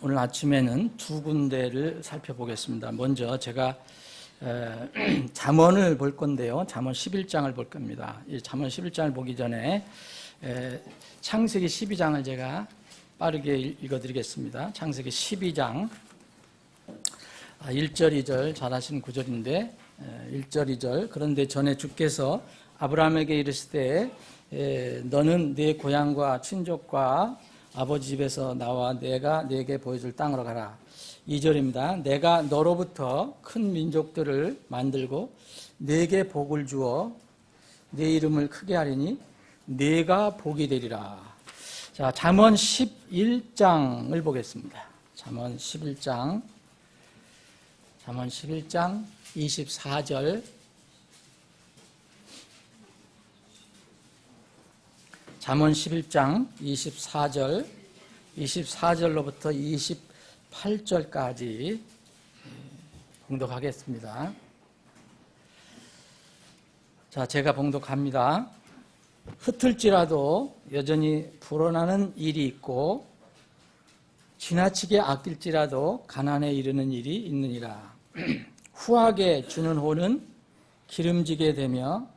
오늘 아침에는 두 군데를 살펴보겠습니다. 먼저 제가 잠언을 볼 건데요. 잠언 11장을 볼 겁니다. 이 잠언 11장을 보기 전에 창세기 12장을 제가 빠르게 읽어드리겠습니다. 창세기 12장 1절, 2절 잘 아시는 구절인데 1절, 2절 그런데 전에 주께서 아브라함에게 이르시되 너는 네 고향과 친족과 아버지 집에서 나와 내가 네게 보여줄 땅으로 가라. 2절입니다. 내가 너로부터 큰 민족들을 만들고 네게 복을 주어 네 이름을 크게 하리니 네가 복이 되리라. 자, 잠언 11장을 보겠습니다. 잠언 11장 24절 잠언 11장 24절로부터 28절까지 봉독하겠습니다. 자, 제가 봉독합니다. 흩을지라도 여전히 불어나는 일이 있고 지나치게 아낄지라도 가난에 이르는 일이 있느니라. 후하게 주는 호는 기름지게 되며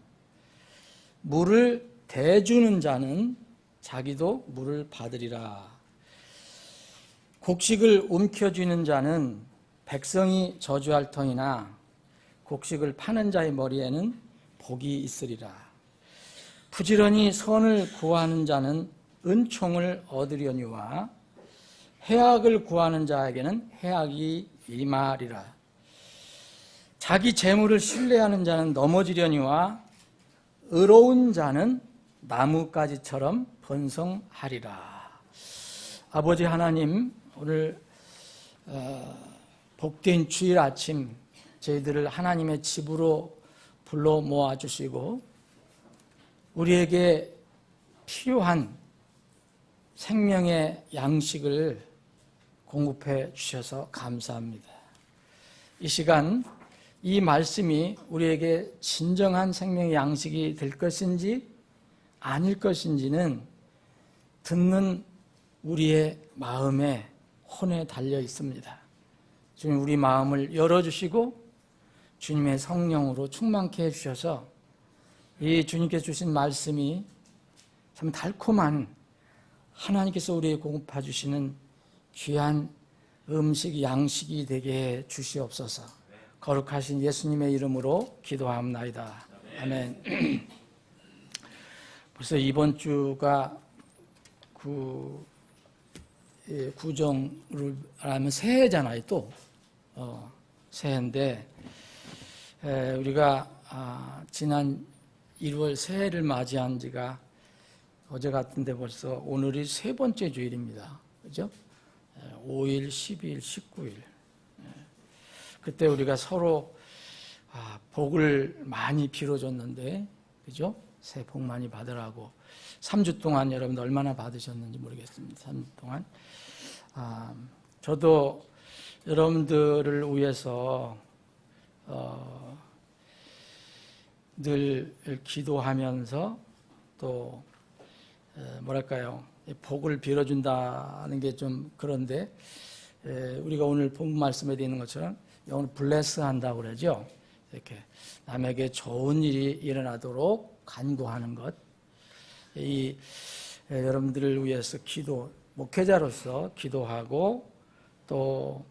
물을 대주는 자는 자기도 물을 받으리라. 곡식을 움켜쥐는 자는 백성이 저주할 터이나 곡식을 파는 자의 머리에는 복이 있으리라. 부지런히 선을 구하는 자는 은총을 얻으려니와 해악을 구하는 자에게는 해악이 임하리라. 자기 재물을 신뢰하는 자는 넘어지려니와 의로운 자는 나뭇가지처럼 번성하리라. 아버지 하나님, 오늘 복된 주일 아침 저희들을 하나님의 집으로 불러 모아주시고 우리에게 필요한 생명의 양식을 공급해 주셔서 감사합니다. 이 시간 이 말씀이 우리에게 진정한 생명의 양식이 될 것인지 아닐 것인지는 듣는 우리의 마음에 혼에 달려 있습니다. 주님, 우리 마음을 열어주시고 주님의 성령으로 충만케 해주셔서 이 주님께서 주신 말씀이 참 달콤한 하나님께서 우리에게 공급해 주시는 귀한 음식, 양식이 되게 해 주시옵소서. 거룩하신 예수님의 이름으로 기도하옵나이다. 아멘. 벌써 이번 주가 구정을 하면 새해잖아요. 또 새해인데 우리가 지난 1월 새해를 맞이한 지가 어제 같은데 벌써 오늘이 세 번째 주일입니다. 그죠? 5일, 12일, 19일. 그때 우리가 서로 복을 많이 빌어줬는데, 그죠? 새해 복 많이 받으라고. 3주 동안 여러분들 얼마나 받으셨는지 모르겠습니다. 3주 동안. 저도 여러분들을 위해서 늘 기도하면서 또 뭐랄까요, 복을 빌어준다는 게 좀 그런데 우리가 오늘 본 말씀에 되어 있는 것처럼 영어로 블레스 한다고 그러죠. 이렇게 남에게 좋은 일이 일어나도록 간구하는 것. 이 여러분들을 위해서 목회자로서 기도하고 또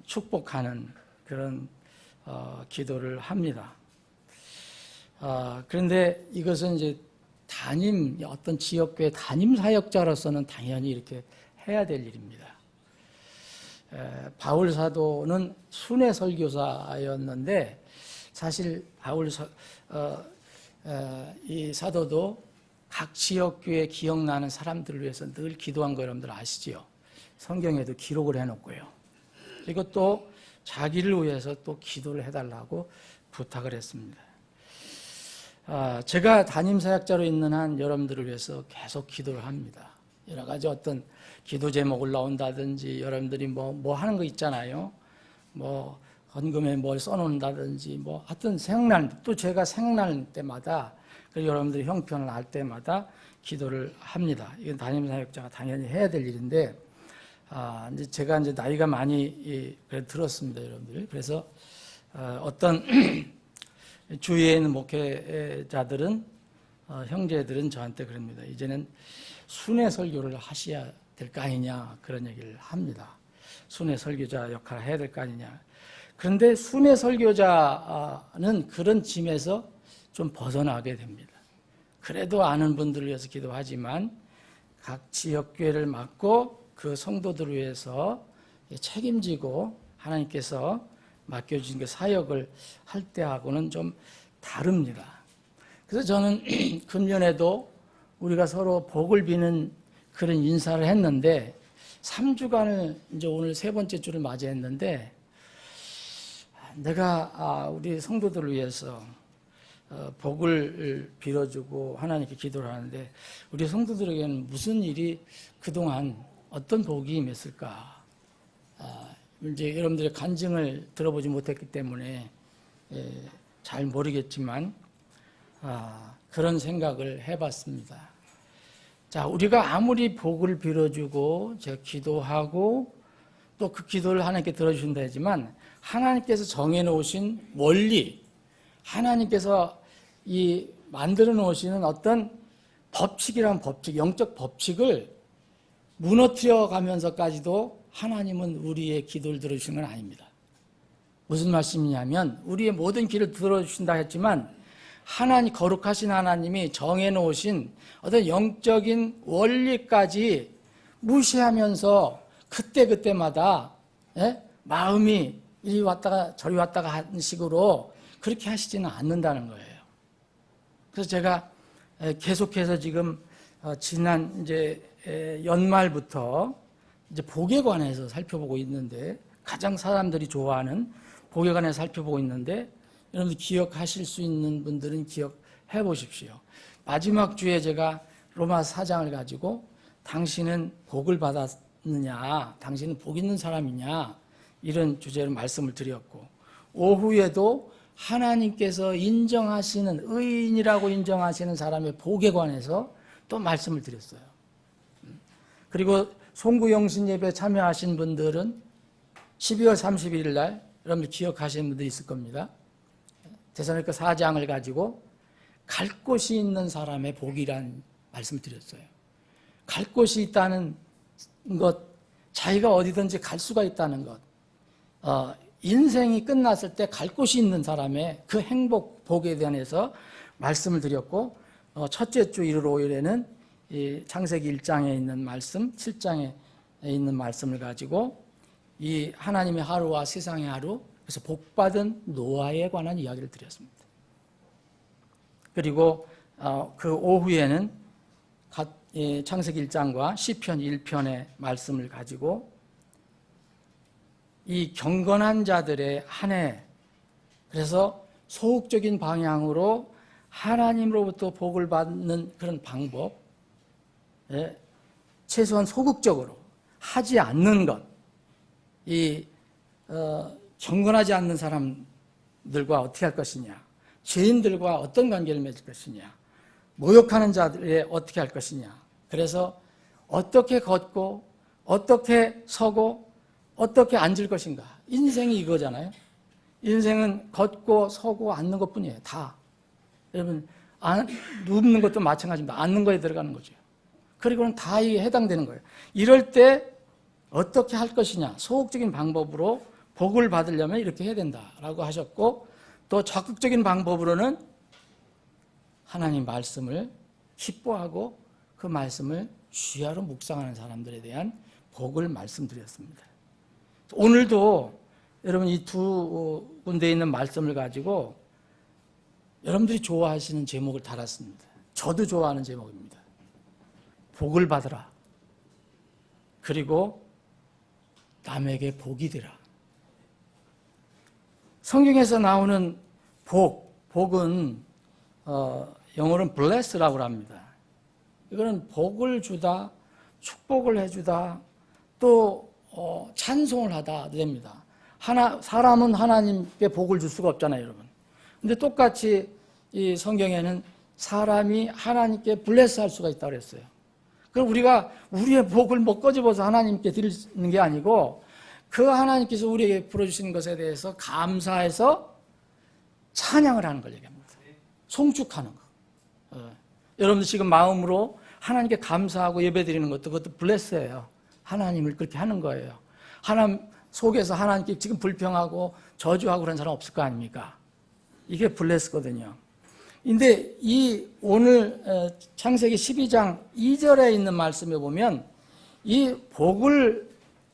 축복하는 그런 기도를 합니다. 그런데 이것은 이제 어떤 지역교회 담임 사역자로서는 당연히 이렇게 해야 될 일입니다. 바울 사도는 순회 설교사였는데 사실 이 사도도 각 지역교회 기억나는 사람들을 위해서 늘 기도한 거 여러분들 아시지요? 성경에도 기록을 해놓고요. 그리고 또 자기를 위해서 또 기도를 해달라고 부탁을 했습니다. 제가 담임사역자로 있는 한 여러분들을 위해서 계속 기도를 합니다. 여러 가지 어떤 기도 제목을 나온다든지 여러분들이 뭐 하는 거 있잖아요. 뭐 헌금에 뭘 써놓는다든지 뭐 하여튼 생각날 또 제가 생각날 때마다 그리고 여러분들이 형편을 알 때마다 기도를 합니다. 이건 담임 사역자가 당연히 해야 될 일인데 이제 제가 이제 나이가 많이 들었습니다, 여러분들. 그래서 어떤 주위에 있는 목회자들은 형제들은 저한테 그럽니다. 이제는 순회 설교를 하셔야 될 거 아니냐 그런 얘기를 합니다. 순회 설교자 역할을 해야 될 거 아니냐. 그런데 순회 설교자는 그런 짐에서 좀 벗어나게 됩니다. 그래도 아는 분들을 위해서 기도하지만 각 지역교회를 맡고 그 성도들을 위해서 책임지고 하나님께서 맡겨주신 그 사역을 할 때하고는 좀 다릅니다. 그래서 저는 금년에도 우리가 서로 복을 비는 그런 인사를 했는데 3주간을 이제 오늘 세 번째 주를 맞이했는데 내가 우리 성도들을 위해서 복을 빌어주고 하나님께 기도를 하는데 우리 성도들에게는 무슨 일이 그동안 어떤 복이 임했을까? 이제 여러분들의 간증을 들어보지 못했기 때문에 잘 모르겠지만 그런 생각을 해봤습니다. 자, 우리가 아무리 복을 빌어주고 제가 기도하고 또 그 기도를 하나님께 들어주신다 하지만 하나님께서 정해놓으신 원리, 하나님께서 이 만들어 놓으시는 어떤 법칙이란 법칙, 영적 법칙을 무너뜨려 가면서까지도 하나님은 우리의 기도를 들어주시는 건 아닙니다. 무슨 말씀이냐면 우리의 모든 기도를 들어주신다 했지만 하나님, 거룩하신 하나님이 정해놓으신 어떤 영적인 원리까지 무시하면서 그때그때마다 마음이 이리 왔다가 저리 왔다가 하는 식으로 그렇게 하시지는 않는다는 거예요. 그래서 제가 계속해서 지금 지난 이제 연말부터 이제 복에 관해서 살펴보고 있는데 가장 사람들이 좋아하는 복에 관해서 살펴보고 있는데 여러분들 기억하실 수 있는 분들은 기억해 보십시오. 마지막 주에 제가 로마서 4장을 가지고 당신은 복을 받았느냐, 당신은 복 있는 사람이냐 이런 주제로 말씀을 드렸고 오후에도 하나님께서 인정하시는 의인이라고 인정하시는 사람의 복에 관해서 또 말씀을 드렸어요. 그리고 송구영신 예배 참여하신 분들은 12월 31일 날 여러분들 기억하시는 분들 있을 겁니다. 데살로니가 4장을 가지고 갈 곳이 있는 사람의 복이란 말씀을 드렸어요. 갈 곳이 있다는 것, 자기가 어디든지 갈 수가 있다는 것, 인생이 끝났을 때 갈 곳이 있는 사람의 그 행복, 복에 대해서 말씀을 드렸고 첫째 주 일요일에는 이 창세기 1장에 있는 말씀, 7장에 있는 말씀을 가지고 이 하나님의 하루와 세상의 하루, 그래서 복받은 노아에 관한 이야기를 드렸습니다. 그리고 그 오후에는 창세기 1장과 시편 1편의 말씀을 가지고 이 경건한 자들의 한 해, 그래서 소극적인 방향으로 하나님으로부터 복을 받는 그런 방법, 최소한 소극적으로 하지 않는 것, 이 경건하지 않는 사람들과 어떻게 할 것이냐, 죄인들과 어떤 관계를 맺을 것이냐, 모욕하는 자들에 어떻게 할 것이냐. 그래서 어떻게 걷고 어떻게 서고 어떻게 앉을 것인가. 인생이 이거잖아요. 인생은 걷고 서고 앉는 것뿐이에요. 다. 여러분 눕는 것도 마찬가지입니다. 앉는 거에 들어가는 거죠. 그리고는 다 이게 해당되는 거예요. 이럴 때 어떻게 할 것이냐. 소극적인 방법으로 복을 받으려면 이렇게 해야 된다라고 하셨고 또 적극적인 방법으로는 하나님 말씀을 기뻐하고 그 말씀을 주야로 묵상하는 사람들에 대한 복을 말씀드렸습니다. 오늘도 여러분 이 두 군데에 있는 말씀을 가지고 여러분들이 좋아하시는 제목을 달았습니다. 저도 좋아하는 제목입니다. 복을 받으라. 그리고 남에게 복이 되라. 성경에서 나오는 복은 영어로는 bless라고 합니다. 이거는 복을 주다, 축복을 해주다, 또 찬송을 하다 됩니다. 사람은 하나님께 복을 줄 수가 없잖아요, 여러분. 근데 똑같이 이 성경에는 사람이 하나님께 블레스할 수가 있다고 그랬어요. 그럼 우리가 우리의 복을 뭐 꺼집어서 하나님께 드리는 게 아니고 그 하나님께서 우리에게 풀어주신 것에 대해서 감사해서 찬양을 하는 걸 얘기합니다. 송축하는 거. 여러분들 지금 마음으로 하나님께 감사하고 예배드리는 것도 그것도 블레스예요. 하나님을 그렇게 하는 거예요. 하나님 속에서 하나님께 지금 불평하고 저주하고 그런 사람 없을 거 아닙니까? 이게 블레스거든요. 근데 이 오늘 창세기 12장 2절에 있는 말씀에 보면 이 복을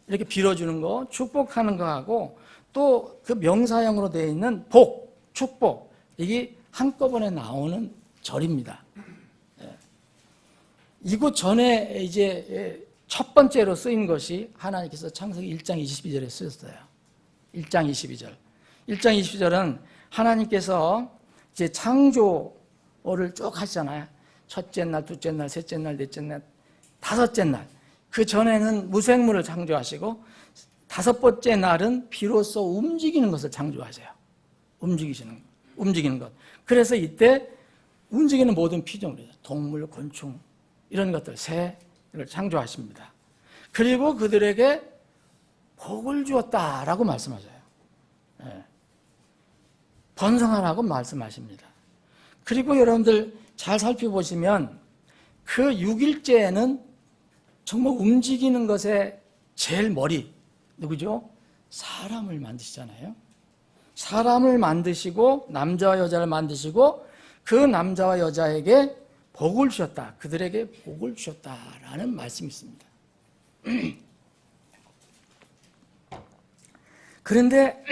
이렇게 빌어주는 거, 축복하는 거하고 또 그 명사형으로 되어 있는 복, 축복, 이게 한꺼번에 나오는 절입니다. 이곳 전에 이제 첫 번째로 쓰인 것이 하나님께서 창세기 1장 22절에 쓰였어요. 1장 22절. 1장 22절은 하나님께서 이제 창조를 쭉 하시잖아요. 첫째 날, 둘째 날, 셋째 날, 넷째 날, 다섯째 날. 그 전에는 무생물을 창조하시고 다섯 번째 날은 비로소 움직이는 것을 창조하세요. 움직이는 것. 그래서 이때 움직이는 모든 피조물, 동물, 곤충 이런 것들, 새를 창조하십니다. 그리고 그들에게 복을 주었다라고 말씀하셔요. 번성하라고 말씀하십니다. 그리고 여러분들 잘 살펴보시면 그 6일째에는 정말 움직이는 것에 제일 머리, 누구죠? 사람을 만드시잖아요. 사람을 만드시고 남자와 여자를 만드시고 그 남자와 여자에게 복을 주셨다. 그들에게 복을 주셨다라는 말씀이 있습니다. 그런데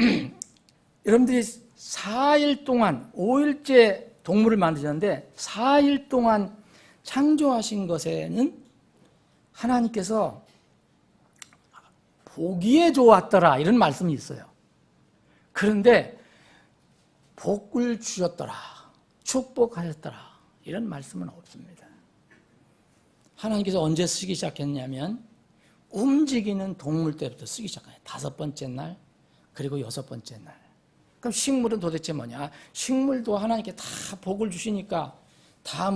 여러분들이 4일 동안 5일째 동물을 만드셨는데 4일 동안 창조하신 것에는 하나님께서 보기에 좋았더라 이런 말씀이 있어요. 그런데 복을 주셨더라, 축복하셨더라 이런 말씀은 없습니다. 하나님께서 언제 쓰기 시작했냐면 움직이는 동물 때부터 쓰기 시작해요. 5번째 날 그리고 6번째 날. 그럼 식물은 도대체 뭐냐? 식물도 하나님께 다 복을 주시니까 다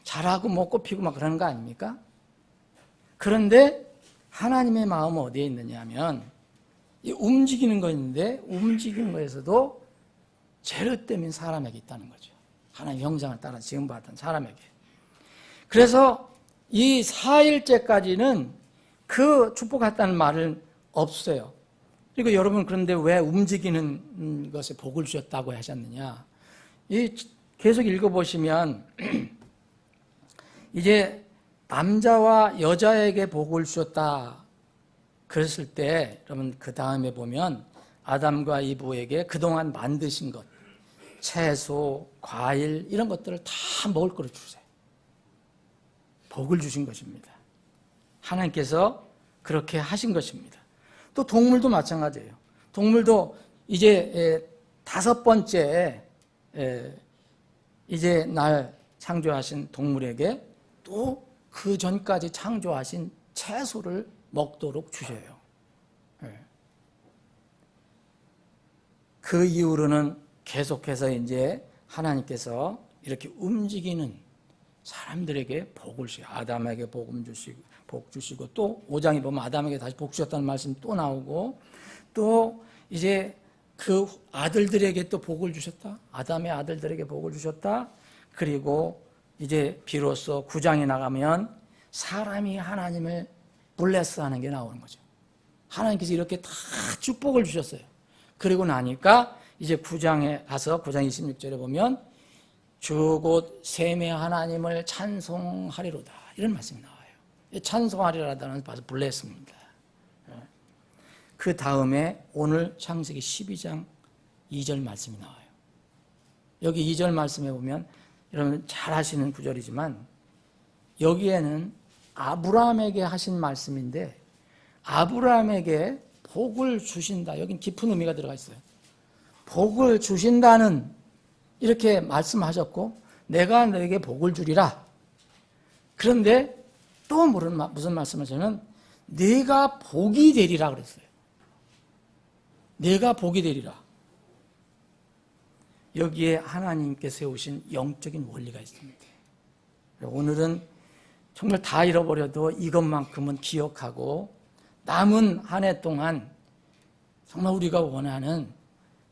자라고 먹고 피고 막 그러는 거 아닙니까? 그런데 하나님의 마음은 어디에 있느냐 하면 이 움직이는 거 있는데 움직이는 거에서도 제르댐인 사람에게 있다는 거죠. 하나님 형상을 따라 지음받은 사람에게. 그래서 이 4일째까지는 그 축복했다는 말은 없어요. 그리고 여러분 그런데 왜 움직이는 것에 복을 주셨다고 하셨느냐? 계속 읽어보시면 이제 남자와 여자에게 복을 주셨다 그랬을 때 여러분 그 다음에 보면 아담과 이브에게 그동안 만드신 것, 채소, 과일 이런 것들을 다 먹을 거로 주세요. 복을 주신 것입니다. 하나님께서 그렇게 하신 것입니다. 또 동물도 마찬가지예요. 동물도 이제 5번째 이제 날 창조하신 동물에게 또 그 전까지 창조하신 채소를 먹도록 주셔요. 그 이후로는 계속해서 이제 하나님께서 이렇게 움직이는 사람들에게 복을 주시고 아담에게 복 주시고 또 5장에 보면 아담에게 다시 복 주셨다는 말씀이 또 나오고 또 이제 그 아들들에게 또 복을 주셨다. 아담의 아들들에게 복을 주셨다. 그리고 이제 비로소 9장에 나가면 사람이 하나님을 블레스하는 게 나오는 거죠. 하나님께서 이렇게 다 축복을 주셨어요. 그리고 나니까 이제 9장에 가서 9장 26절에 보면 주 곧 셈의 하나님을 찬송하리로다 이런 말씀이 나와요. 찬송하리라다는 바로 블레스입니다. 그 다음에 오늘 창세기 12장 2절 말씀이 나와요. 여기 2절 말씀에 보면 여러분 잘 아시는 구절이지만 여기에는 아브라함에게 하신 말씀인데 아브라함에게 복을 주신다. 여긴 깊은 의미가 들어가 있어요. 복을 주신다는 이렇게 말씀하셨고 내가 너에게 복을 주리라. 그런데 또 무슨 말씀하시냐면 내가 복이 되리라 그랬어요. 내가 복이 되리라. 여기에 하나님께 세우신 영적인 원리가 있습니다. 오늘은 정말 다 잃어버려도 이것만큼은 기억하고 남은 한 해 동안 정말 우리가 원하는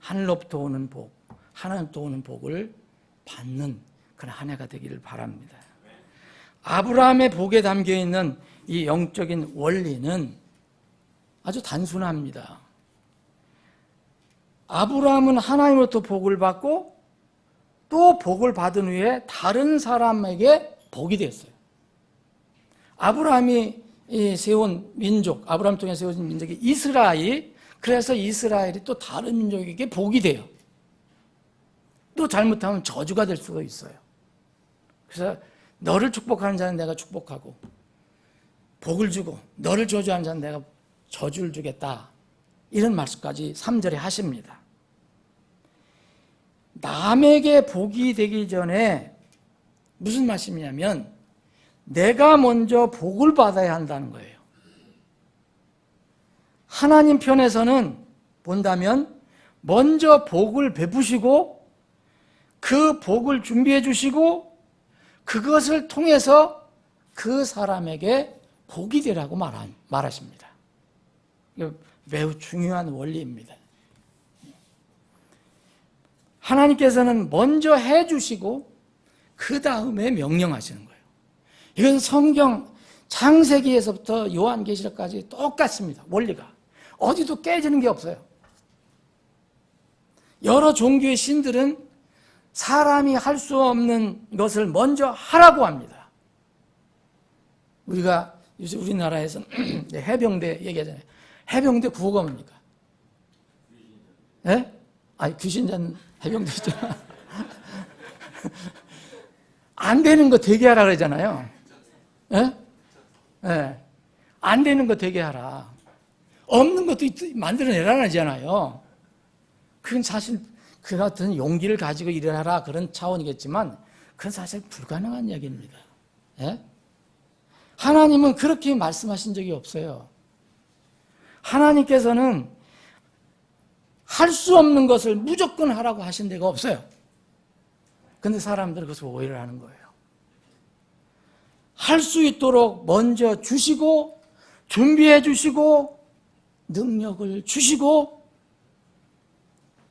하늘로부터 오는 복, 하나님부터 오는 복을 받는 그런 한 해가 되기를 바랍니다. 아브라함의 복에 담겨있는 이 영적인 원리는 아주 단순합니다. 아브라함은 하나님으로부터 복을 받고 또 복을 받은 후에 다른 사람에게 복이 됐어요. 아브라함이 세운 민족, 아브라함 통해 세워진 민족이 이스라엘, 그래서 이스라엘이 또 다른 민족에게 복이 돼요. 또 잘못하면 저주가 될 수도 있어요. 그래서 너를 축복하는 자는 내가 축복하고 복을 주고 너를 저주하는 자는 내가 저주를 주겠다. 이런 말씀까지 3절에 하십니다. 남에게 복이 되기 전에 무슨 말씀이냐면 내가 먼저 복을 받아야 한다는 거예요. 하나님 편에서는 본다면 먼저 복을 베푸시고 그 복을 준비해 주시고 그것을 통해서 그 사람에게 복이 되라고 말하십니다. 이거 매우 중요한 원리입니다. 하나님께서는 먼저 해주시고 그 다음에 명령하시는 거예요. 이건 성경 창세기에서부터 요한계시록까지 똑같습니다. 원리가. 어디도 깨지는 게 없어요. 여러 종교의 신들은 사람이 할 수 없는 것을 먼저 하라고 합니다. 우리가 요새 우리나라에서는 해병대 얘기하잖아요. 해병대 구호가 뭡니까? 예? 아니, 귀신자는 해병대 있잖아. 안 되는 거 되게 하라 그러잖아요. 예? 예. 안 되는 거 되게 하라. 없는 것도 만들어내라 하잖아요. 그건 사실 그 같은 용기를 가지고 일어나라 그런 차원이겠지만 그건 사실 불가능한 이야기입니다. 예? 하나님은 그렇게 말씀하신 적이 없어요. 하나님께서는 할 수 없는 것을 무조건 하라고 하신 데가 없어요. 그런데 사람들은 그것을 오해를 하는 거예요. 할 수 있도록 먼저 주시고 준비해 주시고 능력을 주시고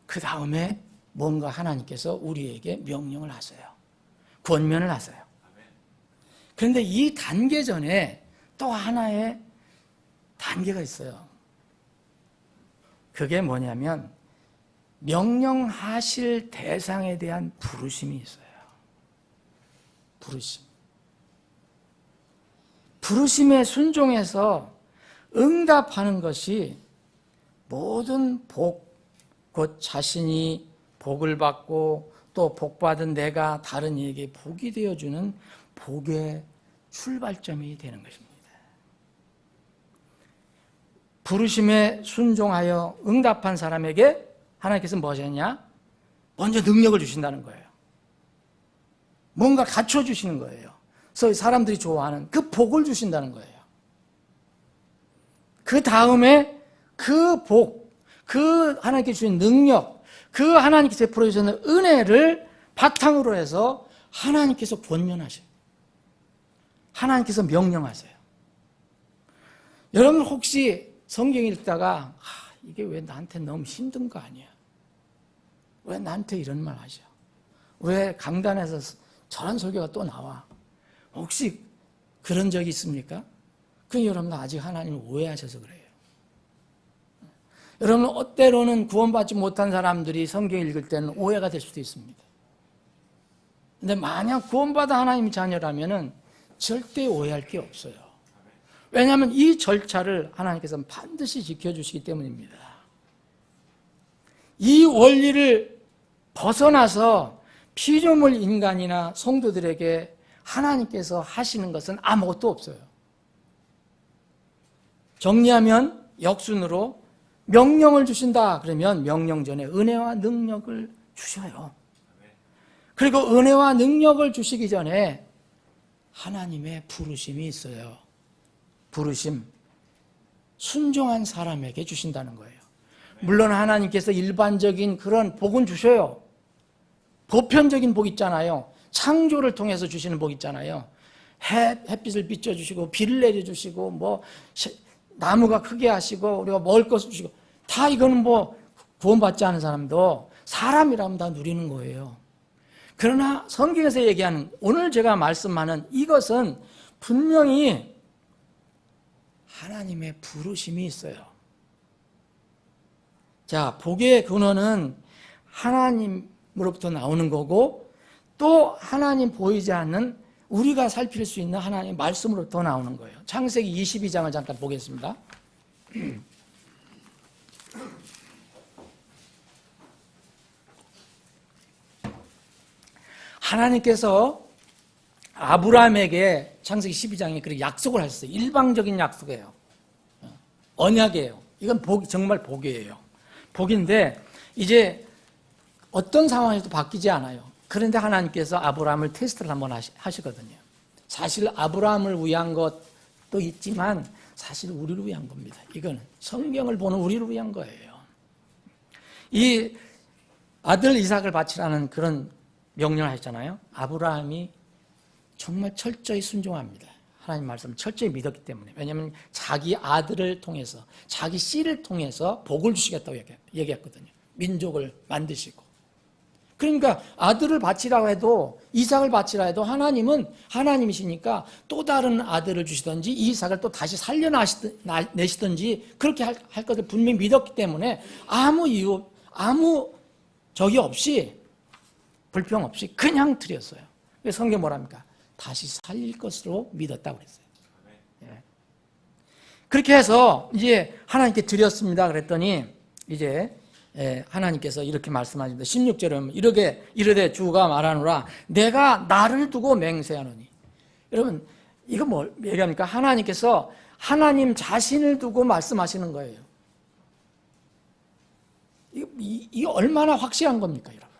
그 다음에 뭔가 하나님께서 우리에게 명령을 하세요. 권면을 하세요. 그런데 이 단계 전에 또 하나의 단계가 있어요. 그게 뭐냐면 명령하실 대상에 대한 부르심이 있어요. 부르심. 부르심에 순종해서 응답하는 것이 모든 복, 곧 자신이 복을 받고 또 복받은 내가 다른 이에게 복이 되어주는 복의 출발점이 되는 것입니다. 부르심에 순종하여 응답한 사람에게 하나님께서 뭐 하셨냐? 먼저 능력을 주신다는 거예요. 뭔가 갖춰주시는 거예요. 그래서 사람들이 좋아하는 그 복을 주신다는 거예요. 그 다음에 그 복, 그 하나님께 주신 능력, 그 하나님께서 베풀어 주시는 은혜를 바탕으로 해서 하나님께서 권면하세요. 하나님께서 명령하세요. 여러분 혹시 성경 읽다가 이게 왜 나한테 너무 힘든 거 아니야? 왜 나한테 이런 말 하셔? 왜 강단에서 저런 설교가 또 나와? 혹시 그런 적이 있습니까? 그 여러분 아직 하나님을 오해하셔서 그래요. 여러분 때로는 구원받지 못한 사람들이 성경 읽을 때는 오해가 될 수도 있습니다. 근데 만약 구원받아 하나님의 자녀라면은 절대 오해할 게 없어요. 왜냐하면 이 절차를 하나님께서는 반드시 지켜주시기 때문입니다. 이 원리를 벗어나서 피조물 인간이나 성도들에게 하나님께서 하시는 것은 아무것도 없어요. 정리하면 역순으로 명령을 주신다 그러면 명령 전에 은혜와 능력을 주셔요. 그리고 은혜와 능력을 주시기 전에 하나님의 부르심이 있어요. 부르심. 순종한 사람에게 주신다는 거예요. 물론 하나님께서 일반적인 그런 복은 주셔요. 보편적인 복 있잖아요. 창조를 통해서 주시는 복 있잖아요. 햇빛을 비춰주시고 비를 내려주시고 뭐 나무가 크게 하시고 우리가 먹을 것을 주시고 다 이거는 뭐 구원받지 않은 사람도 사람이라면 다 누리는 거예요. 그러나 성경에서 얘기하는 오늘 제가 말씀하는 이것은 분명히 하나님의 부르심이 있어요. 자, 복의 근원은 하나님으로부터 나오는 거고 또 하나님 보이지 않는 우리가 살필 수 있는 하나님의 말씀으로부터 나오는 거예요. 창세기 22장을 잠깐 보겠습니다. 하나님께서 아브라함에게 창세기 12장에 그렇게 약속을 하셨어요. 일방적인 약속이에요. 언약이에요. 이건 복, 정말 복이에요. 복인데 이제 어떤 상황에도 바뀌지 않아요. 그런데 하나님께서 아브라함을 테스트를 한번 하시거든요. 사실 아브라함을 위한 것도 있지만 사실 우리를 위한 겁니다. 이거는 성경을 보는 우리를 위한 거예요. 이 아들 이삭을 바치라는 그런 명령을 했잖아요. 아브라함이 정말 철저히 순종합니다. 하나님 말씀을 철저히 믿었기 때문에. 왜냐하면 자기 아들을 통해서 자기 씨를 통해서 복을 주시겠다고 얘기했거든요. 민족을 만드시고. 그러니까 아들을 바치라고 해도 이삭을 바치라 해도 하나님은 하나님이시니까 또 다른 아들을 주시든지 이삭을 또 다시 살려내시든지 그렇게 할 것을 분명히 믿었기 때문에 아무 이유 아무 적이 없이 불평 없이 그냥 드렸어요. 성경 뭐랍니까? 다시 살릴 것으로 믿었다고 그랬어요. 예. 그렇게 해서 이제 하나님께 드렸습니다. 그랬더니 이제 하나님께서 이렇게 말씀하십니다. 16절에 보면 이르되 주가 말하노라 내가 나를 두고 맹세하노니. 여러분 이거 뭘 얘기합니까? 하나님께서 하나님 자신을 두고 말씀하시는 거예요. 이거 얼마나 확실한 겁니까, 여러분?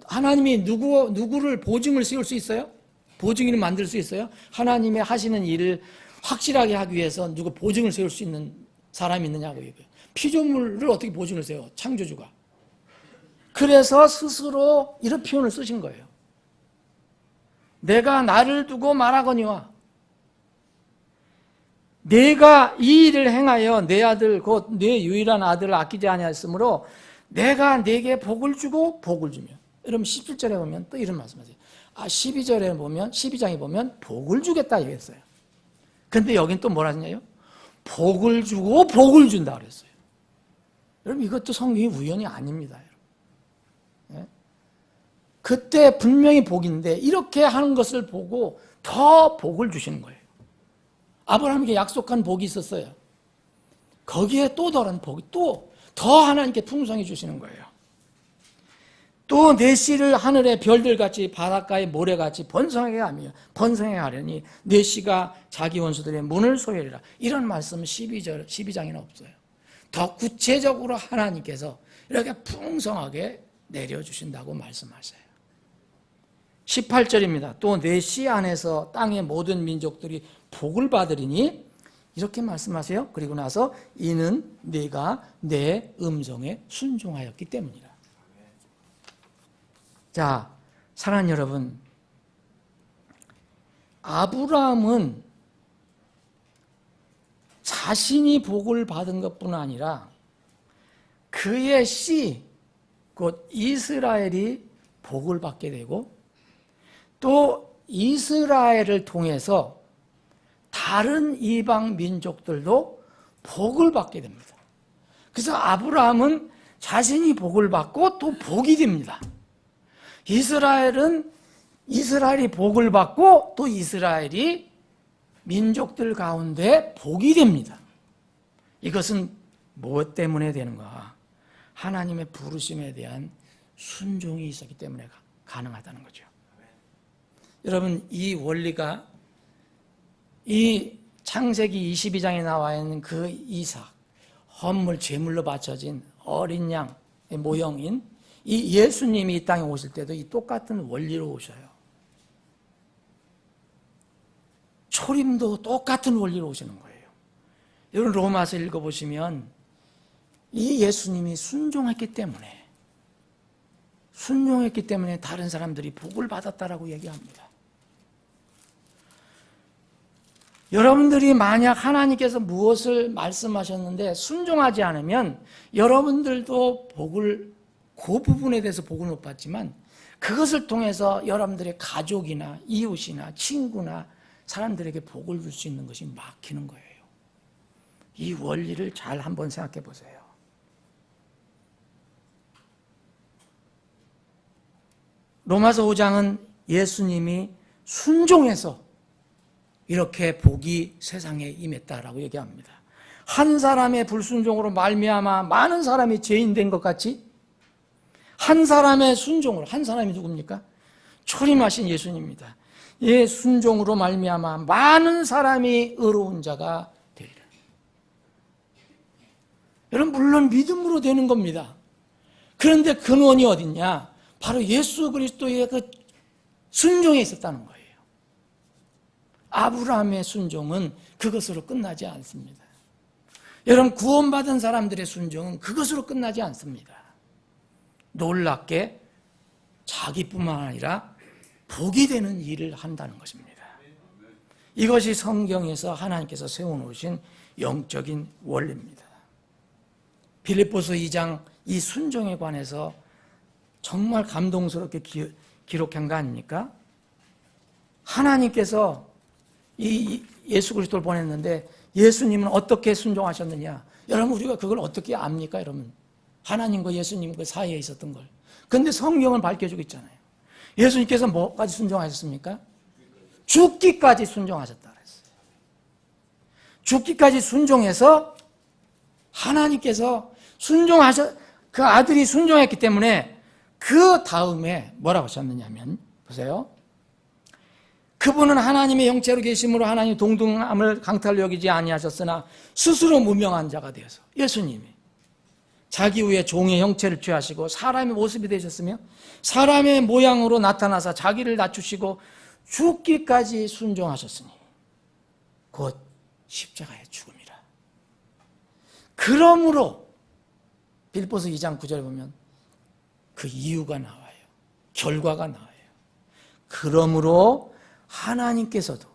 하나님이 누구를 보증을 세울 수 있어요? 보증인을 만들 수 있어요? 하나님의 하시는 일을 확실하게 하기 위해서 누구 보증을 세울 수 있는 사람이 있느냐고 얘기해요. 피조물을 어떻게 보증을 세워? 창조주가. 그래서 스스로 이런 표현을 쓰신 거예요. 내가 나를 두고 말하거니와 내가 이 일을 행하여 내 아들 곧 내 유일한 아들을 아끼지 아니하였으므로 내가 네게 복을 주고 복을 주며. 여러분 17절에 보면 또 이런 말씀하세요. 12절에 보면 12장에 보면 복을 주겠다 얘기했어요. 근데 여긴 또 뭐라 하냐요? 복을 주고 복을 준다 그랬어요. 여러분 이것도 성경이 우연이 아닙니다. 예? 그때 분명히 복인데 이렇게 하는 것을 보고 더 복을 주시는 거예요. 아브라함에게 약속한 복이 있었어요. 거기에 또 다른 복이 또 더 하나님께 풍성히 주시는 거예요. 또 내 씨를 하늘의 별들같이 바닷가의 모래같이 번성하게 하려니 내 씨가 자기 원수들의 문을 소유하리라. 이런 말씀은 12장에는 없어요. 더 구체적으로 하나님께서 이렇게 풍성하게 내려주신다고 말씀하세요. 18절입니다. 또 내 씨 안에서 땅의 모든 민족들이 복을 받으리니 이렇게 말씀하세요. 그리고 나서 이는 네가 내 음성에 순종하였기 때문이라. 자, 사랑하는 여러분, 아브라함은 자신이 복을 받은 것뿐 아니라 그의 씨, 곧 이스라엘이 복을 받게 되고 또 이스라엘을 통해서 다른 이방 민족들도 복을 받게 됩니다. 그래서 아브라함은 자신이 복을 받고 또 복이 됩니다. 이스라엘이 복을 받고 또 이스라엘이 민족들 가운데 복이 됩니다. 이것은 무엇 때문에 되는가? 하나님의 부르심에 대한 순종이 있었기 때문에 가능하다는 거죠. 여러분 이 원리가 이 창세기 22장에 나와 있는 그 이삭, 헌물 제물로 바쳐진 어린 양의 모형인 이 예수님이 이 땅에 오실 때도 이 똑같은 원리로 오셔요. 초림도 똑같은 원리로 오시는 거예요. 여러분 로마서 읽어보시면 이 예수님이 순종했기 때문에 다른 사람들이 복을 받았다라고 얘기합니다. 여러분들이 만약 하나님께서 무엇을 말씀하셨는데 순종하지 않으면 여러분들도 복을, 그 부분에 대해서 복을 못 받지만 그것을 통해서 여러분들의 가족이나 이웃이나 친구나 사람들에게 복을 줄 수 있는 것이 막히는 거예요. 이 원리를 잘 한번 생각해 보세요. 로마서 5장은 예수님이 순종해서 이렇게 복이 세상에 임했다라고 얘기합니다. 한 사람의 불순종으로 말미암아 많은 사람이 죄인 된 것 같이 한 사람의 순종으로, 한 사람이 누굽니까? 초림하신 예수님입니다. 예, 순종으로 말미암아 많은 사람이 의로운 자가 되리라. 여러분 물론 믿음으로 되는 겁니다. 그런데 근원이 어딨냐? 바로 예수 그리스도의 그 순종에 있었다는 거예요. 아브라함의 순종은 그것으로 끝나지 않습니다. 여러분 구원받은 사람들의 순종은 그것으로 끝나지 않습니다. 놀랍게 자기뿐만 아니라 복이 되는 일을 한다는 것입니다. 이것이 성경에서 하나님께서 세워놓으신 영적인 원리입니다. 빌립보서 2장 이 순종에 관해서 정말 감동스럽게 기록한 거 아닙니까? 하나님께서 이 예수 그리스도를 보냈는데 예수님은 어떻게 순종하셨느냐? 여러분 우리가 그걸 어떻게 압니까? 여러분 하나님과 예수님 그 사이에 있었던 걸. 그런데 성경은 밝혀주고 있잖아요. 예수님께서 뭐까지 순종하셨습니까? 죽기까지 순종하셨다 그랬어요. 죽기까지 순종해서 하나님께서 그 아들이 순종했기 때문에 그 다음에 뭐라고 하셨느냐면 보세요. 그분은 하나님의 형체로 계심으로 하나님 동등함을 강탈로 여기지 아니하셨으나 스스로 무명한 자가 되어서 예수님이 자기 후에 종의 형체를 취하시고 사람의 모습이 되셨으며 사람의 모양으로 나타나서 자기를 낮추시고 죽기까지 순종하셨으니 곧 십자가의 죽음이라. 그러므로 빌립보서 2장 9절에 보면 그 이유가 나와요. 결과가 나와요. 그러므로 하나님께서도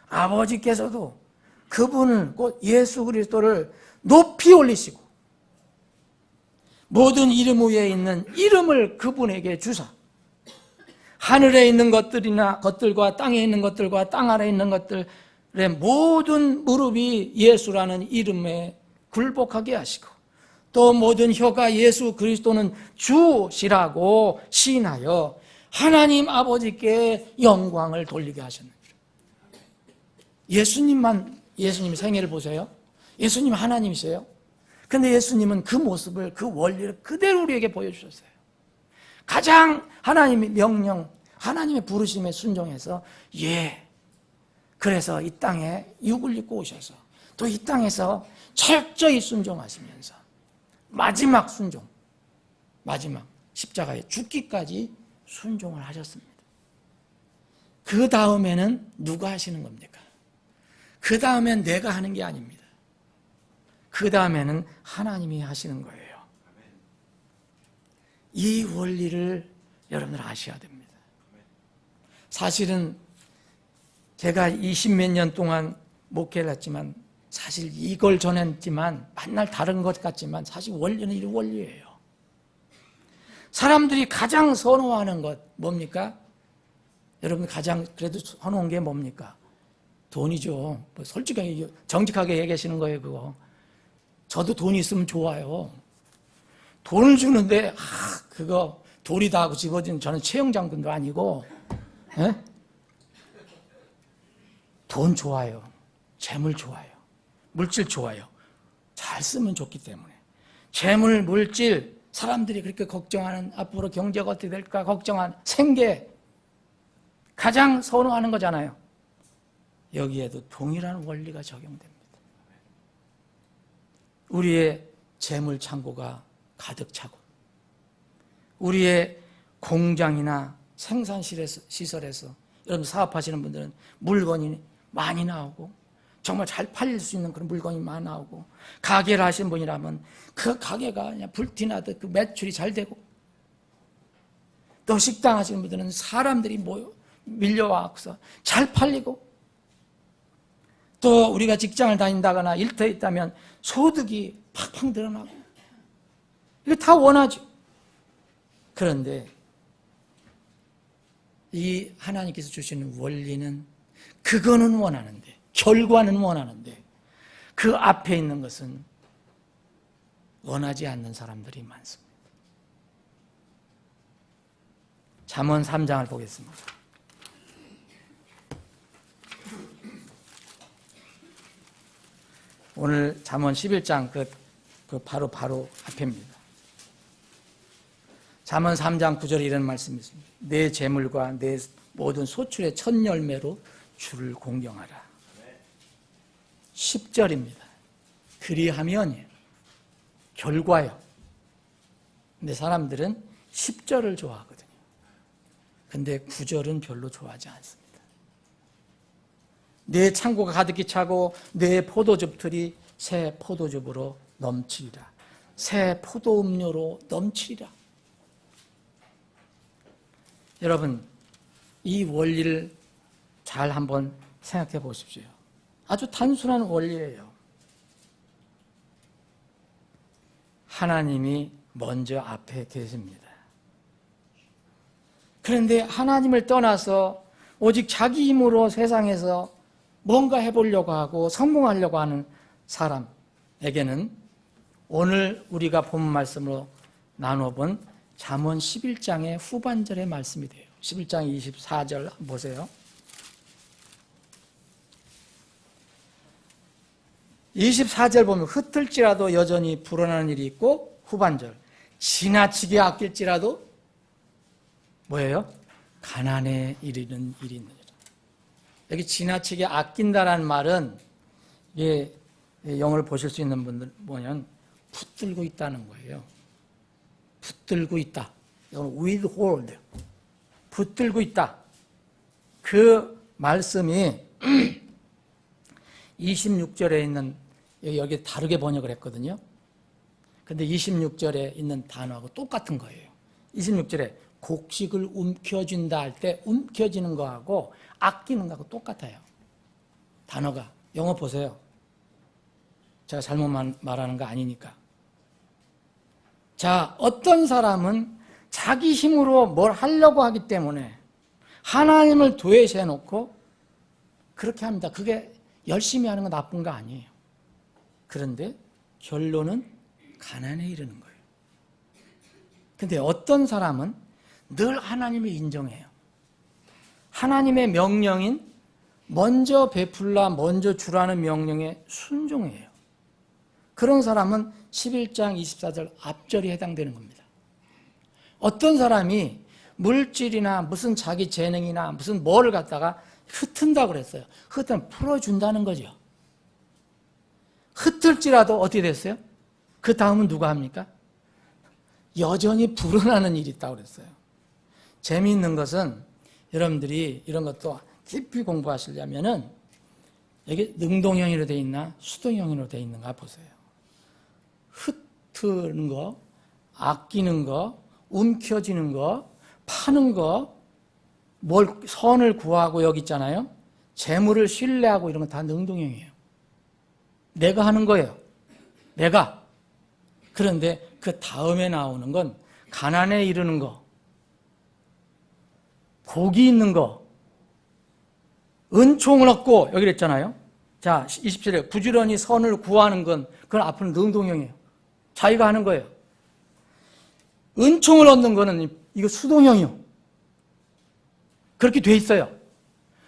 아버지께서도 그분을 곧 예수 그리스도를 높이 올리시고 모든 이름 위에 있는 이름을 그분에게 주사 하늘에 있는 것들과 땅에 있는 것들과 땅 아래에 있는 것들의 모든 무릎이 예수라는 이름에 굴복하게 하시고 또 모든 혀가 예수 그리스도는 주시라고 시인하여 하나님 아버지께 영광을 돌리게 하셨느니라. 예수님 생애를 보세요. 예수님 하나님이세요. 근데 예수님은 그 모습을, 그 원리를 그대로 우리에게 보여주셨어요. 가장 하나님의 명령, 하나님의 부르심에 순종해서 그래서 이 땅에 육을 입고 오셔서 또 이 땅에서 철저히 순종하시면서 마지막 순종, 마지막 십자가에 죽기까지 순종을 하셨습니다. 그 다음에는 누가 하시는 겁니까? 그 다음엔 내가 하는 게 아닙니다. 그 다음에는 하나님이 하시는 거예요. 이 원리를 여러분들 아셔야 됩니다. 사실은 제가 20몇 년 동안 목회를 했지만 사실 이걸 전했지만 맨날 다른 것 같지만 사실 원리는 이 원리예요. 사람들이 가장 선호하는 것 뭡니까? 여러분 가장 그래도 선호한 게 뭡니까? 돈이죠. 솔직하게 정직하게 얘기하시는 거예요. 그거. 저도 돈 있으면 좋아요. 돈을 주는데 그거 돌이다 하고 집어준 저는 채용장군도 아니고 돈 좋아요. 재물 좋아요. 물질 좋아요. 잘 쓰면 좋기 때문에. 재물, 물질, 사람들이 그렇게 걱정하는 앞으로 경제가 어떻게 될까 걱정하는 생계 가장 선호하는 거잖아요. 여기에도 동일한 원리가 적용됩니다. 우리의 재물 창고가 가득 차고 우리의 공장이나 생산 시설에서 여러분 사업하시는 분들은 물건이 많이 나오고 정말 잘 팔릴 수 있는 그런 물건이 많이 나오고 가게를 하신 분이라면 그 가게가 그냥 불티나듯 그 매출이 잘 되고 또 식당 하시는 분들은 사람들이 밀려와서 잘 팔리고 또 우리가 직장을 다닌다거나 일터에 있다면 소득이 팍팍 늘어나고 이거 다 원하죠. 그런데 이 하나님께서 주시는 원리는 그거는 원하는데 결과는 원하는데 그 앞에 있는 것은 원하지 않는 사람들이 많습니다. 잠언 3장을 보겠습니다. 오늘 잠언 11장 그 바로 앞입니다. 잠언 3장 9절에 이런 말씀이 있습니다. 내 재물과 내 모든 소출의 첫 열매로 주를 공경하라. 10절입니다. 그리하면 결과요. 근데 사람들은 10절을 좋아하거든요. 근데 9절은 별로 좋아하지 않습니다. 내 창고가 가득히 차고 내 포도즙들이 새 포도즙으로 넘치리라. 새 포도음료로 넘치리라. 여러분, 이 원리를 잘 한번 생각해 보십시오. 아주 단순한 원리예요. 하나님이 먼저 앞에 계십니다. 그런데 하나님을 떠나서 오직 자기 힘으로 세상에서 뭔가 해보려고 하고 성공하려고 하는 사람에게는 오늘 우리가 본 말씀으로 나눠본 잠언 11장의 후반절의 말씀이 돼요. 11장 24절 보세요. 24절 보면 흩을지라도 여전히 불어나는 일이 있고 후반절 지나치게 아낄지라도 뭐예요? 가난에 이르는 일이 있느니라. 여기 지나치게 아낀다라는 말은 이게 영어를 보실 수 있는 분들 보면 붙들고 있다는 거예요. 붙들고 있다. withhold. 붙들고 있다. 그 말씀이 26절에 있는 여기 다르게 번역을 했거든요. 근데 26절에 있는 단어하고 똑같은 거예요. 26절에 곡식을 움켜쥔다 할 때 움켜쥐는 거하고 아끼는 거하고 똑같아요. 단어가. 영어 보세요. 제가 잘못 말하는 거 아니니까. 자, 어떤 사람은 자기 힘으로 뭘 하려고 하기 때문에 하나님을 도외시해 놓고 그렇게 합니다. 그게 열심히 하는 건 나쁜 거 아니에요. 그런데 결론은 가난에 이르는 거예요. 근데 어떤 사람은 늘 하나님을 인정해요. 하나님의 명령인 먼저 베풀라, 먼저 주라는 명령에 순종해요. 그런 사람은 11장 24절 앞절이 해당되는 겁니다. 어떤 사람이 물질이나 무슨 자기 재능이나 무슨 뭐를 갖다가 흩은다고 그랬어요. 흩으면 풀어준다는 거죠. 흩을지라도 어떻게 됐어요? 그 다음은 누가 합니까? 여전히 불어나는 일이 있다고 그랬어요. 재미있는 것은 여러분들이 이런 것도 깊이 공부하시려면은 여기 능동형으로 되어 있나 수동형으로 되어 있는가 보세요. 흩트는 거, 아끼는 거, 움켜쥐는 거, 파는 거, 뭘 선을 구하고 여기 있잖아요. 재물을 신뢰하고 이런 건 다 능동형이에요. 내가 하는 거예요. 내가. 그런데 그 다음에 나오는 건 가난에 이르는 거, 복이 있는 거, 은총을 얻고 여기 그랬잖아요. 자, 27절 부지런히 선을 구하는 건 그건 앞으로 능동형이에요. 자기가 하는 거예요. 은총을 얻는 거는 이거 수동형이요. 그렇게 돼 있어요.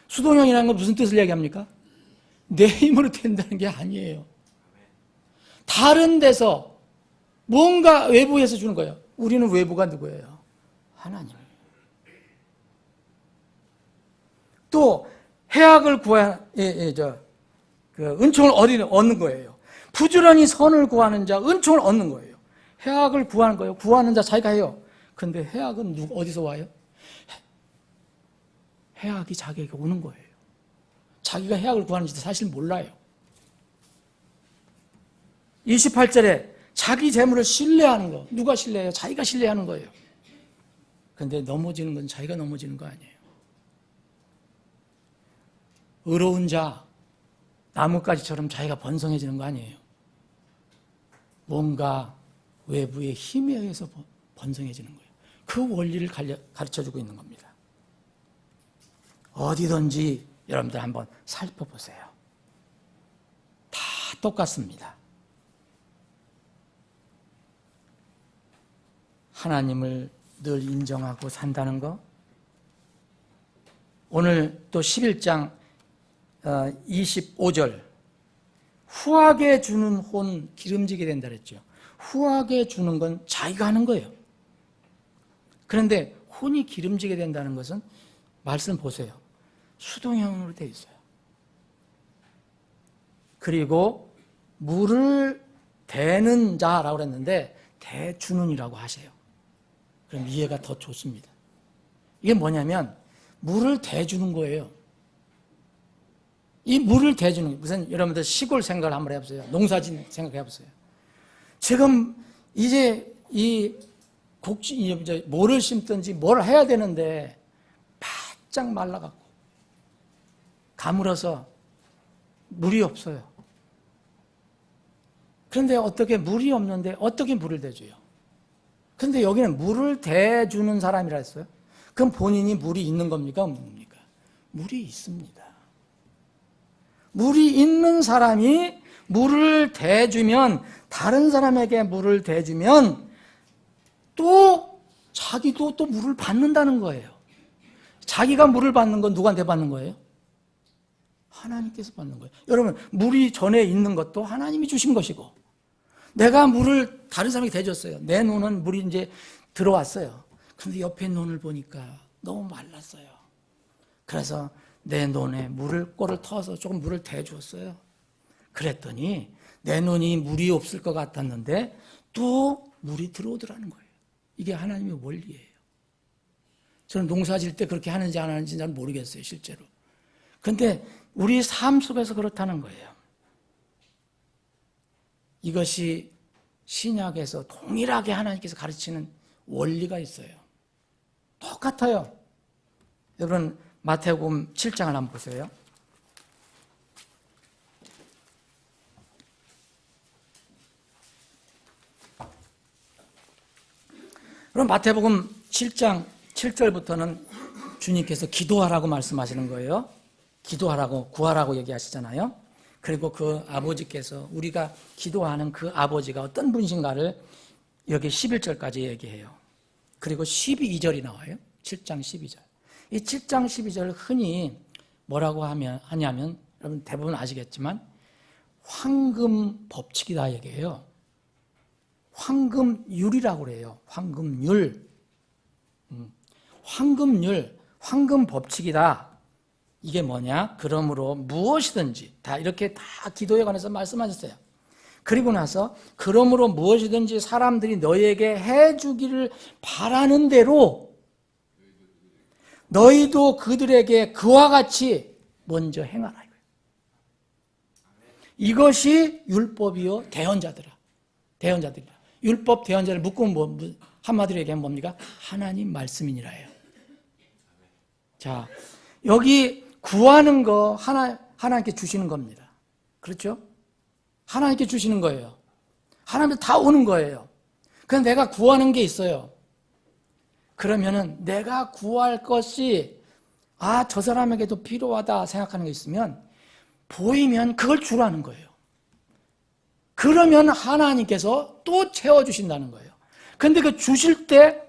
수동형이라는 건 무슨 뜻을 얘기합니까? 내 힘으로 된다는 게 아니에요. 다른 데서 뭔가 외부에서 주는 거예요. 우리는 외부가 누구예요? 하나님. 또 해악을 은총을 얻는 거예요. 부지런히 선을 구하는 자 은총을 얻는 거예요. 해악을 구하는 거예요. 구하는 자 자기가 해요. 근데 해악은 어디서 와요? 해악이 자기에게 오는 거예요. 자기가 해악을 구하는지도 사실 몰라요. 28절에 자기 재물을 신뢰하는 거. 누가 신뢰해요? 자기가 신뢰하는 거예요. 그런데 넘어지는 건 자기가 넘어지는 거 아니에요. 의로운 자, 나뭇가지처럼 자기가 번성해지는 거 아니에요. 뭔가 외부의 힘에 의해서 번성해지는 거예요. 그 원리를 가르쳐주고 있는 겁니다. 어디든지 여러분들 한번 살펴보세요. 다 똑같습니다. 하나님을 늘 인정하고 산다는 거. 오늘 또 11장 25절 후하게 주는 혼 기름지게 된다 그랬죠. 후하게 주는 건 자기가 하는 거예요. 그런데 혼이 기름지게 된다는 것은 말씀 보세요. 수동형으로 되어 있어요. 그리고 물을 대는 자라고 그랬는데 대주는이라고 하세요. 그럼 이해가 더 좋습니다. 이게 뭐냐면 물을 대주는 거예요. 이 물을 대주는, 무슨 여러분들 시골 생각을 한번 해보세요. 농사짓는 생각해 보세요. 지금 이제 뭐를 심든지 뭘 해야 되는데 바짝 말라갖고 가물어서 물이 없어요. 그런데 어떻게 물이 없는데 어떻게 물을 대줘요? 그런데 여기는 물을 대주는 사람이라 했어요. 그럼 본인이 물이 있는 겁니까? 없는 겁니까? 물이 있습니다. 물이 있는 사람이 물을 대주면, 다른 사람에게 물을 대주면 또 자기도 또 물을 받는다는 거예요. 자기가 물을 받는 건 누구한테 받는 거예요? 하나님께서 받는 거예요. 여러분, 물이 전에 있는 것도 하나님이 주신 것이고, 내가 물을 다른 사람에게 대줬어요. 내 논은 물이 이제 들어왔어요. 그런데 옆에 논을 보니까 너무 말랐어요. 그래서 내 논에 꼴을 터서 조금 물을 대주었어요. 그랬더니 내 논이 물이 없을 것 같았는데 또 물이 들어오더라는 거예요. 이게 하나님의 원리예요. 저는 농사 지을 때 그렇게 하는지 안 하는지 잘 모르겠어요, 실제로. 그런데 우리 삶 속에서 그렇다는 거예요. 이것이 신약에서 동일하게 하나님께서 가르치는 원리가 있어요. 똑같아요. 여러분, 마태복음 7장을 한번 보세요. 그럼 마태복음 7장 7절부터는 주님께서 기도하라고 말씀하시는 거예요. 기도하라고, 구하라고 얘기하시잖아요. 그리고 그 아버지께서, 우리가 기도하는 그 아버지가 어떤 분이신가를 여기 11절까지 얘기해요. 그리고 12절이 나와요. 7장 12절. 이 7장 12절 흔히 뭐라고 하냐면, 여러분 대부분 아시겠지만 황금 법칙이다 얘기해요. 황금율이라고 그래요. 황금율. 황금율, 황금 법칙이다. 이게 뭐냐? 그러므로 무엇이든지, 다 이렇게 다 기도에 관해서 말씀하셨어요. 그리고 나서 그러므로 무엇이든지 사람들이 너희에게 해주기를 바라는 대로 너희도 그들에게 그와 같이 먼저 행하라. 이것이 율법이요 대언자들이라. 율법 대언자를 묶으면 한마디로 얘기하면 뭡니까? 하나님 말씀이니라 해요. 자, 여기 구하는 거 하나님께 주시는 겁니다. 그렇죠? 하나님께 주시는 거예요. 하나님께 다 오는 거예요. 그럼 내가 구하는 게 있어요. 그러면은 내가 구할 것이 저 사람에게도 필요하다 생각하는 게 있으면 보이면 그걸 주라는 거예요. 그러면 하나님께서 또 채워주신다는 거예요. 근데 그 주실 때,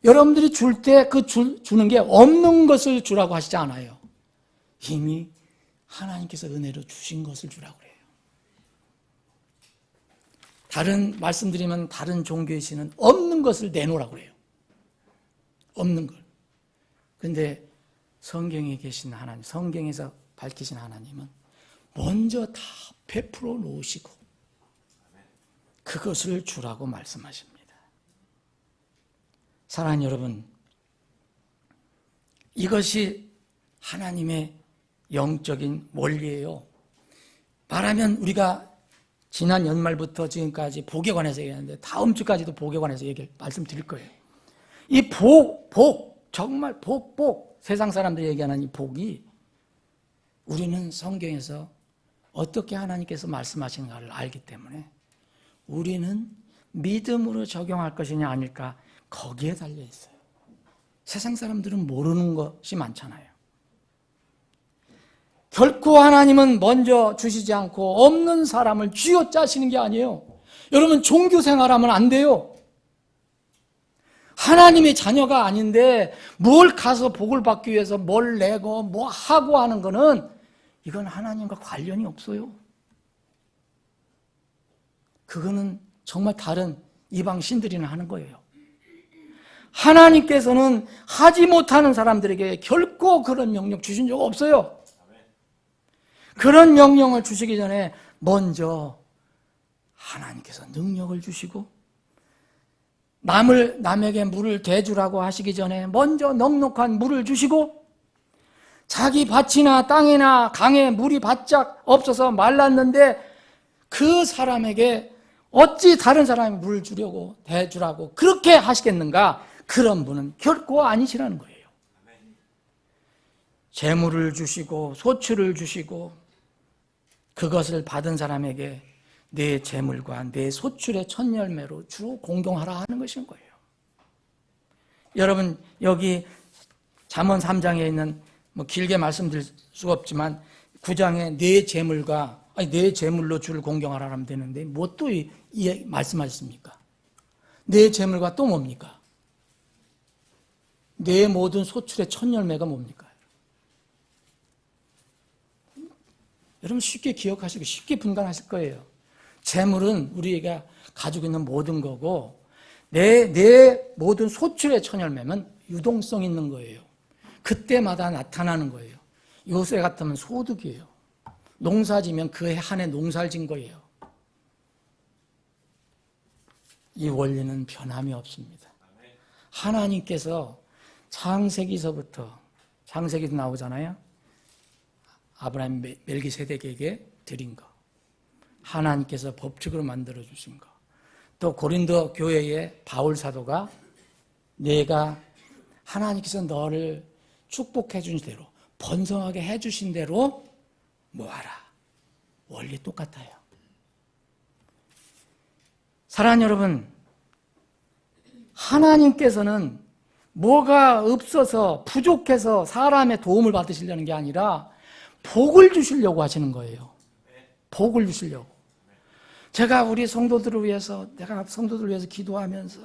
여러분들이 줄 때 그 주는 게 없는 것을 주라고 하시지 않아요. 이미 하나님께서 은혜로 주신 것을 주라고 그래요. 다른 말씀드리면 다른 종교의 신은 없는 것을 내놓으라고 그래요. 없는 걸. 근데 성경에 계신 하나님, 성경에서 밝히신 하나님은 먼저 다 베풀어 놓으시고 그것을 주라고 말씀하십니다. 사랑하는 여러분, 이것이 하나님의 영적인 원리예요. 말하면 우리가 지난 연말부터 지금까지 복에 관해서 얘기하는데 다음 주까지도 복에 관해서 말씀드릴 거예요. 이 정말 복, 세상 사람들이 얘기하는 이 복이 우리는 성경에서 어떻게 하나님께서 말씀하시는가를 알기 때문에 우리는 믿음으로 적용할 것이냐 아닐까 거기에 달려 있어요. 세상 사람들은 모르는 것이 많잖아요. 결코 하나님은 먼저 주시지 않고 없는 사람을 쥐어짜시는 게 아니에요. 여러분 종교 생활하면 안 돼요. 하나님의 자녀가 아닌데 뭘 가서 복을 받기 위해서 뭘 내고 뭐 하고 하는 거는 이건 하나님과 관련이 없어요. 그거는 정말 다른 이방 신들이나 하는 거예요. 하나님께서는 하지 못하는 사람들에게 결코 그런 명령 주신 적 없어요. 그런 명령을 주시기 전에 먼저 하나님께서 능력을 주시고 남에게 물을 대주라고 하시기 전에 먼저 넉넉한 물을 주시고 자기 밭이나 땅이나 강에 물이 바짝 없어서 말랐는데 그 사람에게 어찌 다른 사람이 물을 주려고 대주라고 그렇게 하시겠는가? 그런 분은 결코 아니시라는 거예요. 재물을 주시고 소출을 주시고 그것을 받은 사람에게 내 재물과 내 소출의 첫 열매로 주로 공경하라 하는 것인 거예요. 여러분 여기 잠언 3장에 있는 길게 말씀드릴 수가 없지만 9장에 내 재물로 주를 공경하라 하면 되는데 뭐 또 말씀하셨습니까? 내 재물과 또 뭡니까? 내 모든 소출의 첫 열매가 뭡니까? 여러분 쉽게 기억하시고 쉽게 분간하실 거예요. 재물은 우리가 가지고 있는 모든 거고 내 모든 소출의 첫 열매는 유동성 있는 거예요. 그때마다 나타나는 거예요. 요새 같으면 소득이에요. 농사지면 그 한 해 농사를 진 거예요. 이 원리는 변함이 없습니다. 하나님께서 창세기서부터 창세기도 나오잖아요. 아브라함 멜기세덱에게 드린 거, 하나님께서 법칙으로 만들어 주신 거, 또 고린도 교회의 바울 사도가 내가 하나님께서 너를 축복해 준 대로 번성하게 해 주신 대로 모아라. 원리 똑같아요. 사랑하는 여러분, 하나님께서는 뭐가 없어서 부족해서 사람의 도움을 받으시려는 게 아니라 복을 주시려고 하시는 거예요. 복을 주시려고. 제가 우리 성도들을 위해서 기도하면서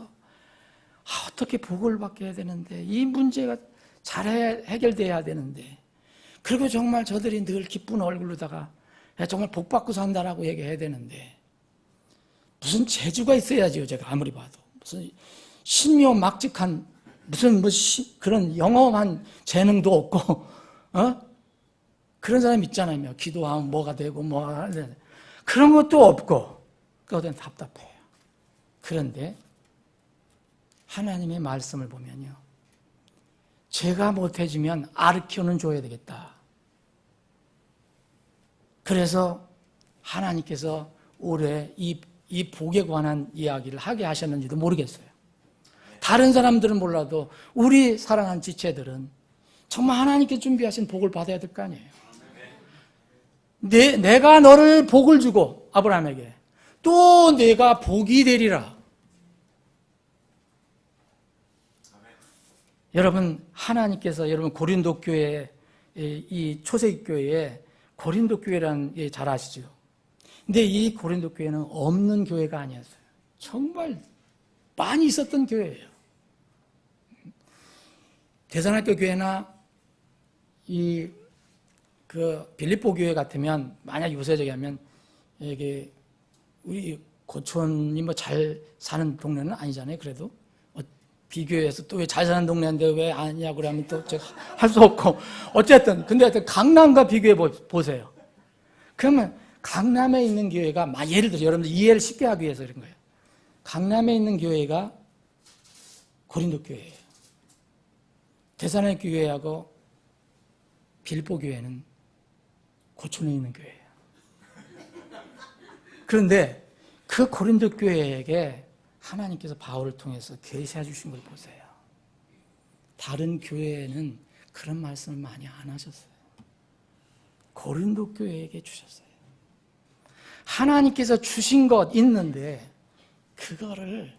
어떻게 복을 받게 해야 되는데 이 문제가 잘 해결돼야 되는데 그리고 정말 저들이 늘 기쁜 얼굴로다가 정말 복 받고 산다라고 얘기해야 되는데 무슨 재주가 있어야지요. 제가 아무리 봐도 무슨 신묘막직한 무슨 그런 영험한 재능도 없고 그런 사람 있잖아요. 기도하면 뭐가 되고 뭐가 하는데 그런 것도 없고 그것은 답답해요. 그런데 하나님의 말씀을 보면요. 제가 못해주면 아르키오는 줘야 되겠다. 그래서 하나님께서 올해 이 복에 관한 이야기를 하게 하셨는지도 모르겠어요. 다른 사람들은 몰라도 우리 사랑하는 지체들은 정말 하나님께 준비하신 복을 받아야 될 거 아니에요. 내가 너를 복을 주고 아브라함에게 또 내가 복이 되리라. 여러분 하나님께서 여러분 고린도 교회 이 초세기 교회에 고린도 교회라는 게 잘 아시죠? 근데 이 고린도 교회는 없는 교회가 아니었어요. 정말 많이 있었던 교회예요. 대산학교 교회나 빌립보 교회 같으면 만약 요새 저기 하면 이게 우리 고촌이 뭐 잘 사는 동네는 아니잖아요. 그래도 비교해서 또 왜 잘 사는 동네인데 왜 아니냐고 그러면 또 제가 할 수 없고 어쨌든 근데 하여튼 강남과 비교해 보세요. 그러면 강남에 있는 교회가 예를 들어 여러분들 이해를 쉽게 하기 위해서 그런 거예요. 강남에 있는 교회가 고린도 교회예요. 대산의 교회하고 빌립보 교회는 고촌에 있는 교회예요. 그런데 그 고린도 교회에게 하나님께서 바울을 통해서 계시해 주신 걸 보세요. 다른 교회에는 그런 말씀을 많이 안 하셨어요. 고린도 교회에게 주셨어요. 하나님께서 주신 것 있는데 그거를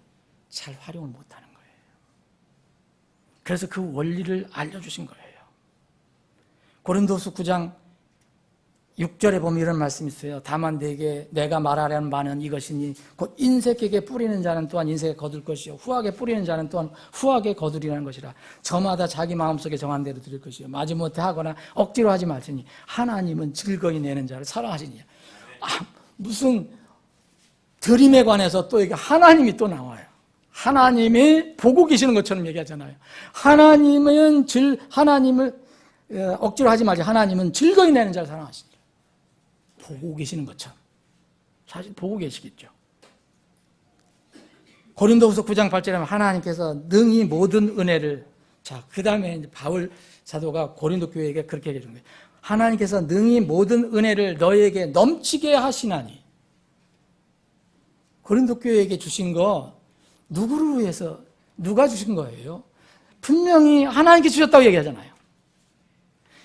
잘 활용을 못하는 거예요. 그래서 그 원리를 알려주신 거예요. 고린도서 9장 6절에 보면 이런 말씀이 있어요. 다만 내가 말하려는 바는 이것이니 곧 인색에게 뿌리는 자는 또한 인색에 거둘 것이요 후하게 뿌리는 자는 또한 후하게 거두리라는 것이라. 저마다 자기 마음속에 정한 대로 드릴 것이요 마지못해 하거나 억지로 하지 말지니 하나님은 즐거이 내는 자를 사랑하시니. 무슨 드림에 관해서 또 이게 하나님이 또 나와요. 하나님이 보고 계시는 것처럼 얘기하잖아요. 하나님을 억지로 하지 말지 하나님은 즐거이 내는 자를 사랑하시니. 보고 계시는 것처럼. 사실 보고 계시겠죠. 고린도후서 9장 8절에 하면 하나님께서 능히 모든 은혜를, 자, 그 다음에 바울 사도가 고린도 교회에게 그렇게 얘기해 준 거예요. 하나님께서 능히 모든 은혜를 너희에게 넘치게 하시나니. 고린도 교회에게 주신 거 누구를 위해서, 누가 주신 거예요? 분명히 하나님께 주셨다고 얘기하잖아요.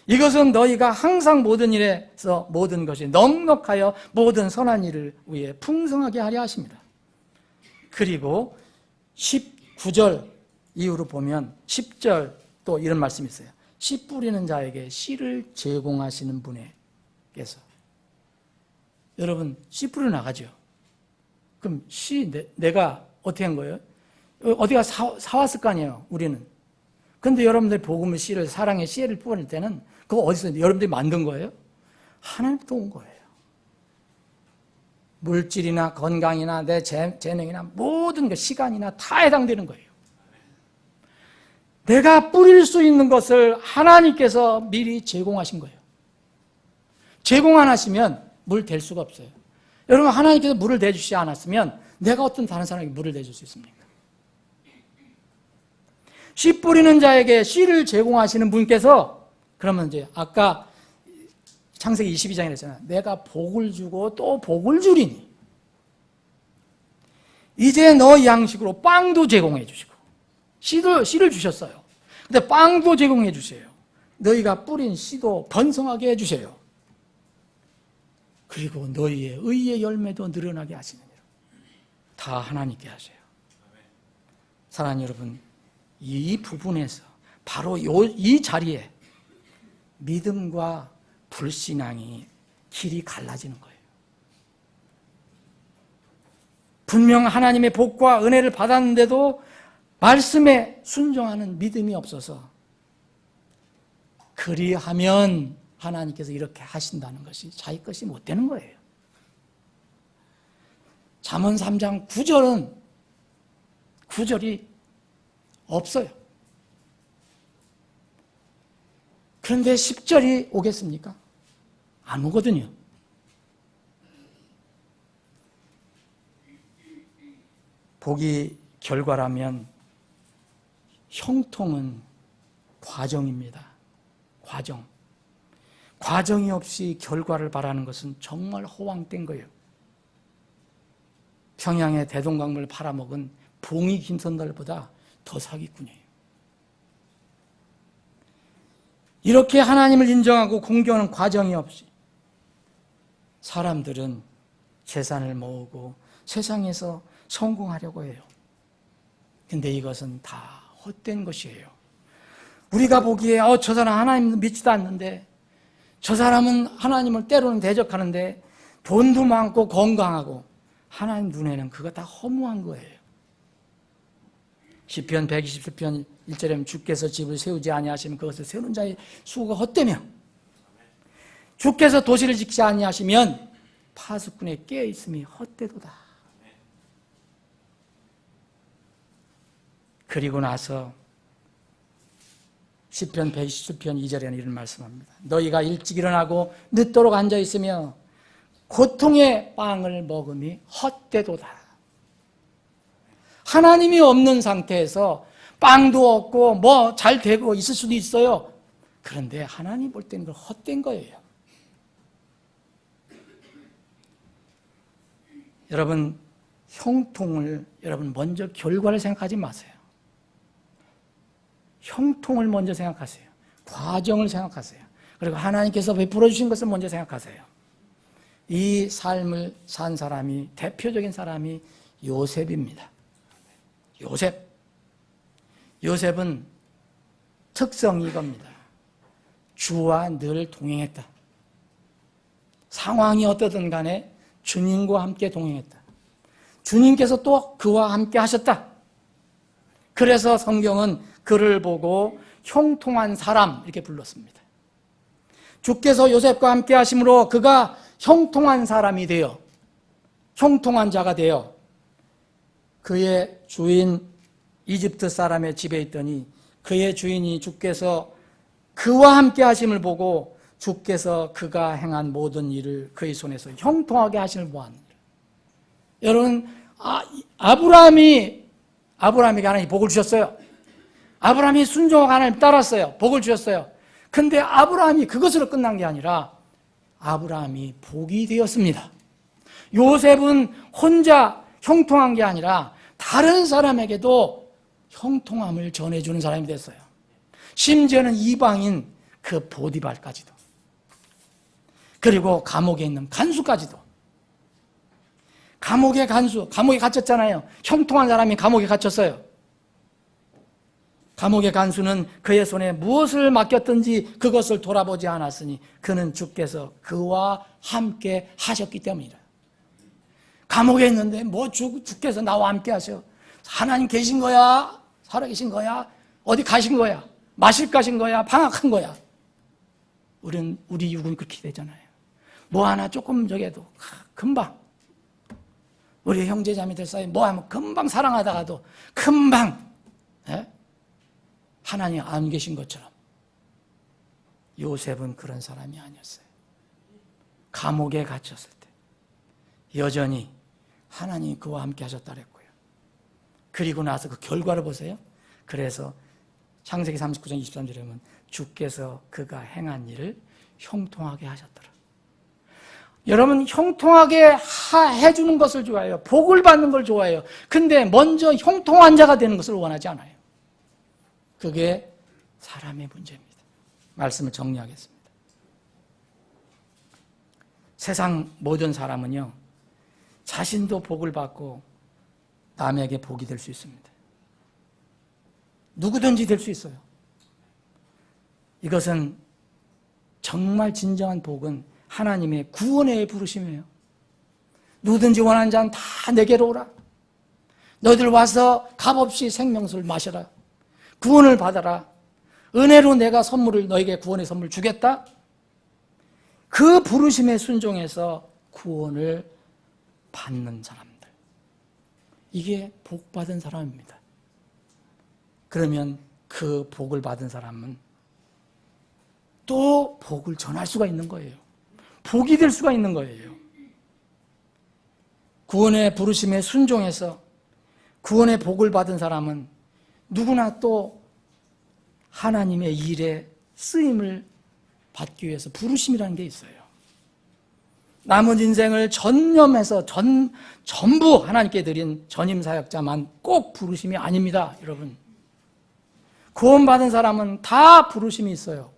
이것은 너희가 항상 모든 일에서 모든 것이 넉넉하여 모든 선한 일을 위해 풍성하게 하려 하십니다. 그리고 19절 이후로 보면 10절 또 이런 말씀이 있어요. 씨 뿌리는 자에게 씨를 제공하시는 분께서. 여러분, 씨 뿌려 나가죠. 그럼 씨 내가 어떻게 한 거예요? 어디가 사왔을 거 아니에요, 우리는. 근데 여러분들이 복음의 씨를, 사랑의 씨를 뿌릴 때는 그거 어디서 여러분들이 만든 거예요? 하나님부터 온 거예요. 물질이나 건강이나 내 재능이나 모든 것, 시간이나 다 해당되는 거예요. 내가 뿌릴 수 있는 것을 하나님께서 미리 제공하신 거예요. 제공 안 하시면 물 댈 수가 없어요. 여러분, 하나님께서 물을 대주시지 않았으면 내가 어떤 다른 사람에게 물을 대줄 수 있습니까? 씨 뿌리는 자에게 씨를 제공하시는 분께서, 그러면 이제 아까 창세기 22장에 했잖아요. 내가 복을 주고 또 복을 주리니. 이제 너 양식으로 빵도 제공해 주시고 씨를 주셨어요. 근데 빵도 제공해 주세요. 너희가 뿌린 씨도 번성하게 해 주세요. 그리고 너희의 의의 열매도 늘어나게 하시느니라. 다 하나님께 하세요. 사랑하는 여러분, 이 부분에서 바로 이 자리에 믿음과 불신앙이 길이 갈라지는 거예요. 분명 하나님의 복과 은혜를 받았는데도 말씀에 순종하는 믿음이 없어서, 그리하면 하나님께서 이렇게 하신다는 것이 자기 것이 못 되는 거예요. 잠언 3장 9절이 없어요. 그런데 10절이 오겠습니까? 안 오거든요. 복이 결과라면 형통은 과정입니다. 과정이 없이 결과를 바라는 것은 정말 허황된 거예요. 평양의 대동강물 팔아먹은 봉이 김선달보다 더 사기꾼이에요. 이렇게 하나님을 인정하고 공경하는 과정이 없이 사람들은 재산을 모으고 세상에서 성공하려고 해요. 근데 이것은 다 헛된 것이에요. 우리가 보기에 저 사람 하나님 믿지도 않는데, 저 사람은 하나님을 때로는 대적하는데 돈도 많고 건강하고, 하나님 눈에는 그거 다 허무한 거예요. 시편 127편 1절에 보면 주께서 집을 세우지 아니하시면 그것을 세우는 자의 수고가 헛되며, 주께서 도시를 짓지 아니하시면 파수꾼의 깨어있음이 헛되도다. 그리고 나서 시편 127편 2절에는 이런 말씀합니다. 너희가 일찍 일어나고 늦도록 앉아있으며 고통의 빵을 먹음이 헛되도다. 하나님이 없는 상태에서 빵도 없고 뭐 잘 되고 있을 수도 있어요. 그런데 하나님 볼 때는 그 헛된 거예요. 여러분, 형통을, 여러분 먼저 결과를 생각하지 마세요. 형통을 먼저 생각하세요. 과정을 생각하세요. 그리고 하나님께서 베풀어 주신 것을 먼저 생각하세요. 이 삶을 산 사람이, 대표적인 사람이 요셉입니다. 요셉은 특성이 이겁니다. 주와 늘 동행했다. 상황이 어떠든 간에 주님과 함께 동행했다. 주님께서 또 그와 함께 하셨다. 그래서 성경은 그를 보고 형통한 사람 이렇게 불렀습니다. 주께서 요셉과 함께 하심으로 그가 형통한 사람이 되어, 형통한 자가 되어 그의 주인 이집트 사람의 집에 있더니 그의 주인이 주께서 그와 함께 하심을 보고 주께서 그가 행한 모든 일을 그의 손에서 형통하게 하심을 보았느니라. 여러분, 아브라함에게 하나님이 복을 주셨어요. 아브라함이 순종하고 하나님 따랐어요. 복을 주셨어요. 근데 아브라함이 그것으로 끝난 게 아니라 아브라함이 복이 되었습니다. 요셉은 혼자 형통한 게 아니라 다른 사람에게도 형통함을 전해주는 사람이 됐어요. 심지어는 이방인 그 보디발까지도, 그리고 감옥에 있는 간수까지도. 감옥에 갇혔잖아요. 형통한 사람이 감옥에 갇혔어요. 감옥의 간수는 그의 손에 무엇을 맡겼든지 그것을 돌아보지 않았으니 그는 주께서 그와 함께 하셨기 때문이다. 감옥에 있는데 뭐 주께서 나와 함께 하셔. 하나님 계신 거야? 살아계신 거야? 어디 가신 거야? 마실 가신 거야? 방학한 거야? 우리 육은 그렇게 되잖아요. 뭐 하나 조금 저게도 금방, 우리 형제자매들 사이 뭐 하면 금방 사랑하다가도 금방, 예? 하나님 안 계신 것처럼. 요셉은 그런 사람이 아니었어요. 감옥에 갇혔을 때 여전히 하나님이 그와 함께 하셨다 그랬고요. 그리고 나서 그 결과를 보세요. 그래서 창세기 39장 23절에 보면 주께서 그가 행한 일을 형통하게 하셨더라. 여러분, 형통하게 해주는 것을 좋아해요. 복을 받는 걸 좋아해요. 근데 먼저 형통한 자가 되는 것을 원하지 않아요. 그게 사람의 문제입니다. 말씀을 정리하겠습니다. 세상 모든 사람은요, 자신도 복을 받고 남에게 복이 될 수 있습니다. 누구든지 될 수 있어요. 이것은 정말 진정한 복은 하나님의 구원의 부르심이에요. 누구든지 원하는 자는 다 내게로 오라. 너희들 와서 값없이 생명수를 마셔라. 구원을 받아라. 은혜로 내가 선물을 너에게 구원의 선물 주겠다. 그 부르심에 순종해서 구원을 받는 사람들, 이게 복 받은 사람입니다. 그러면 그 복을 받은 사람은 또 복을 전할 수가 있는 거예요. 복이 될 수가 있는 거예요. 구원의 부르심에 순종해서 구원의 복을 받은 사람은 누구나 또 하나님의 일에 쓰임을 받기 위해서 부르심이라는 게 있어요. 남은 인생을 전념해서 전부 하나님께 드린 전임 사역자만 꼭 부르심이 아닙니다, 여러분. 구원받은 사람은 다 부르심이 있어요.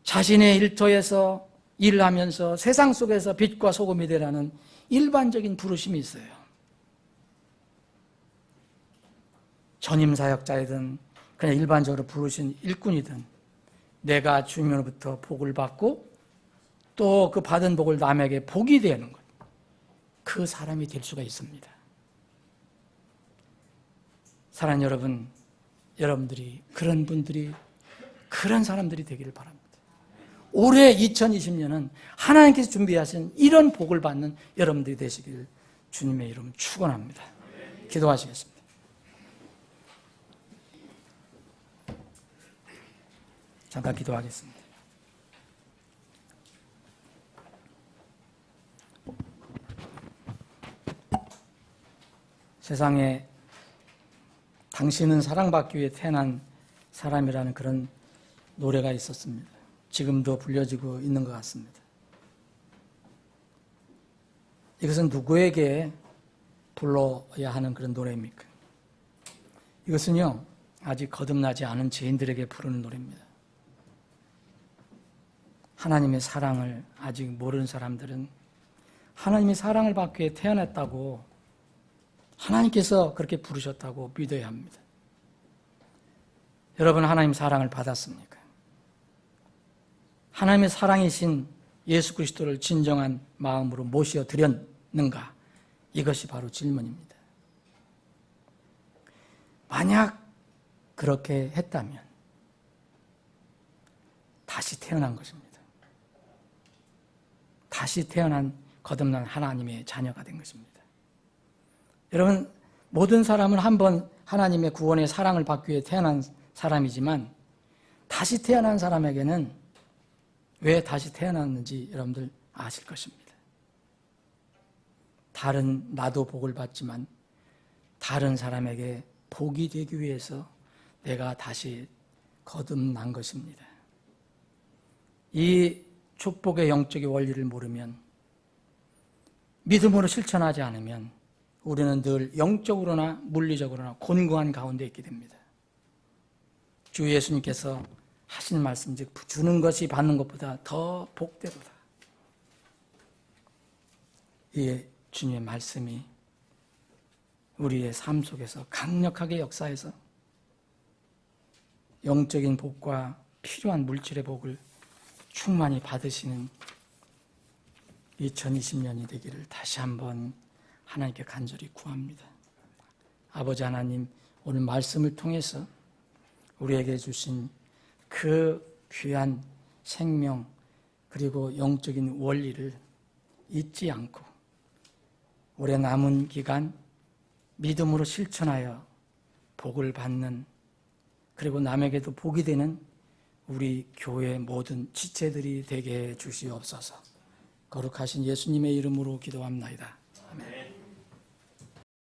자신의 일터에서 일을 하면서 세상 속에서 빛과 소금이 되라는 일반적인 부르심이 있어요. 전임 사역자이든 그냥 일반적으로 부르신 일꾼이든 내가 주님으로부터 복을 받고 또 그 받은 복을 남에게 복이 되는 것, 그 사람이 될 수가 있습니다. 사랑하는 여러분, 여러분들이 그런 분들이, 그런 사람들이 되기를 바랍니다. 올해 2020년은 하나님께서 준비하신 이런 복을 받는 여러분들이 되시길 주님의 이름 축원합니다. 기도하시겠습니다. 잠깐 기도하겠습니다. 세상에 당신은 사랑받기 위해 태어난 사람이라는 그런 노래가 있었습니다. 지금도 불려지고 있는 것 같습니다. 이것은 누구에게 불러야 하는 그런 노래입니까? 이것은요, 아직 거듭나지 않은 죄인들에게 부르는 노래입니다. 하나님의 사랑을 아직 모르는 사람들은 하나님의 사랑을 받기 위해 태어났다고, 하나님께서 그렇게 부르셨다고 믿어야 합니다. 여러분, 하나님 사랑을 받았습니까? 하나님의 사랑이신 예수 그리스도를 진정한 마음으로 모셔드렸는가? 이것이 바로 질문입니다. 만약 그렇게 했다면 다시 태어난 것입니다. 다시 태어난 거듭난 하나님의 자녀가 된 것입니다. 여러분, 모든 사람은 한번 하나님의 구원의 사랑을 받기 위해 태어난 사람이지만 다시 태어난 사람에게는 왜 다시 태어났는지 여러분들 아실 것입니다. 나도 복을 받지만 다른 사람에게 복이 되기 위해서 내가 다시 거듭난 것입니다. 이 축복의 영적인 원리를 모르면, 믿음으로 실천하지 않으면 우리는 늘 영적으로나 물리적으로나 곤고한 가운데 있게 됩니다. 주 예수님께서 하신 말씀, 즉 주는 것이 받는 것보다 더 복되도다. 이 주님의 말씀이 우리의 삶 속에서 강력하게 역사해서 영적인 복과 필요한 물질의 복을 충만히 받으시는 2020년이 되기를 다시 한번 하나님께 간절히 구합니다. 아버지 하나님, 오늘 말씀을 통해서 우리에게 주신 그 귀한 생명 그리고 영적인 원리를 잊지 않고 올해 남은 기간 믿음으로 실천하여 복을 받는, 그리고 남에게도 복이 되는 우리 교회 모든 지체들이 되게 해 주시옵소서. 거룩하신 예수님의 이름으로 기도합나이다.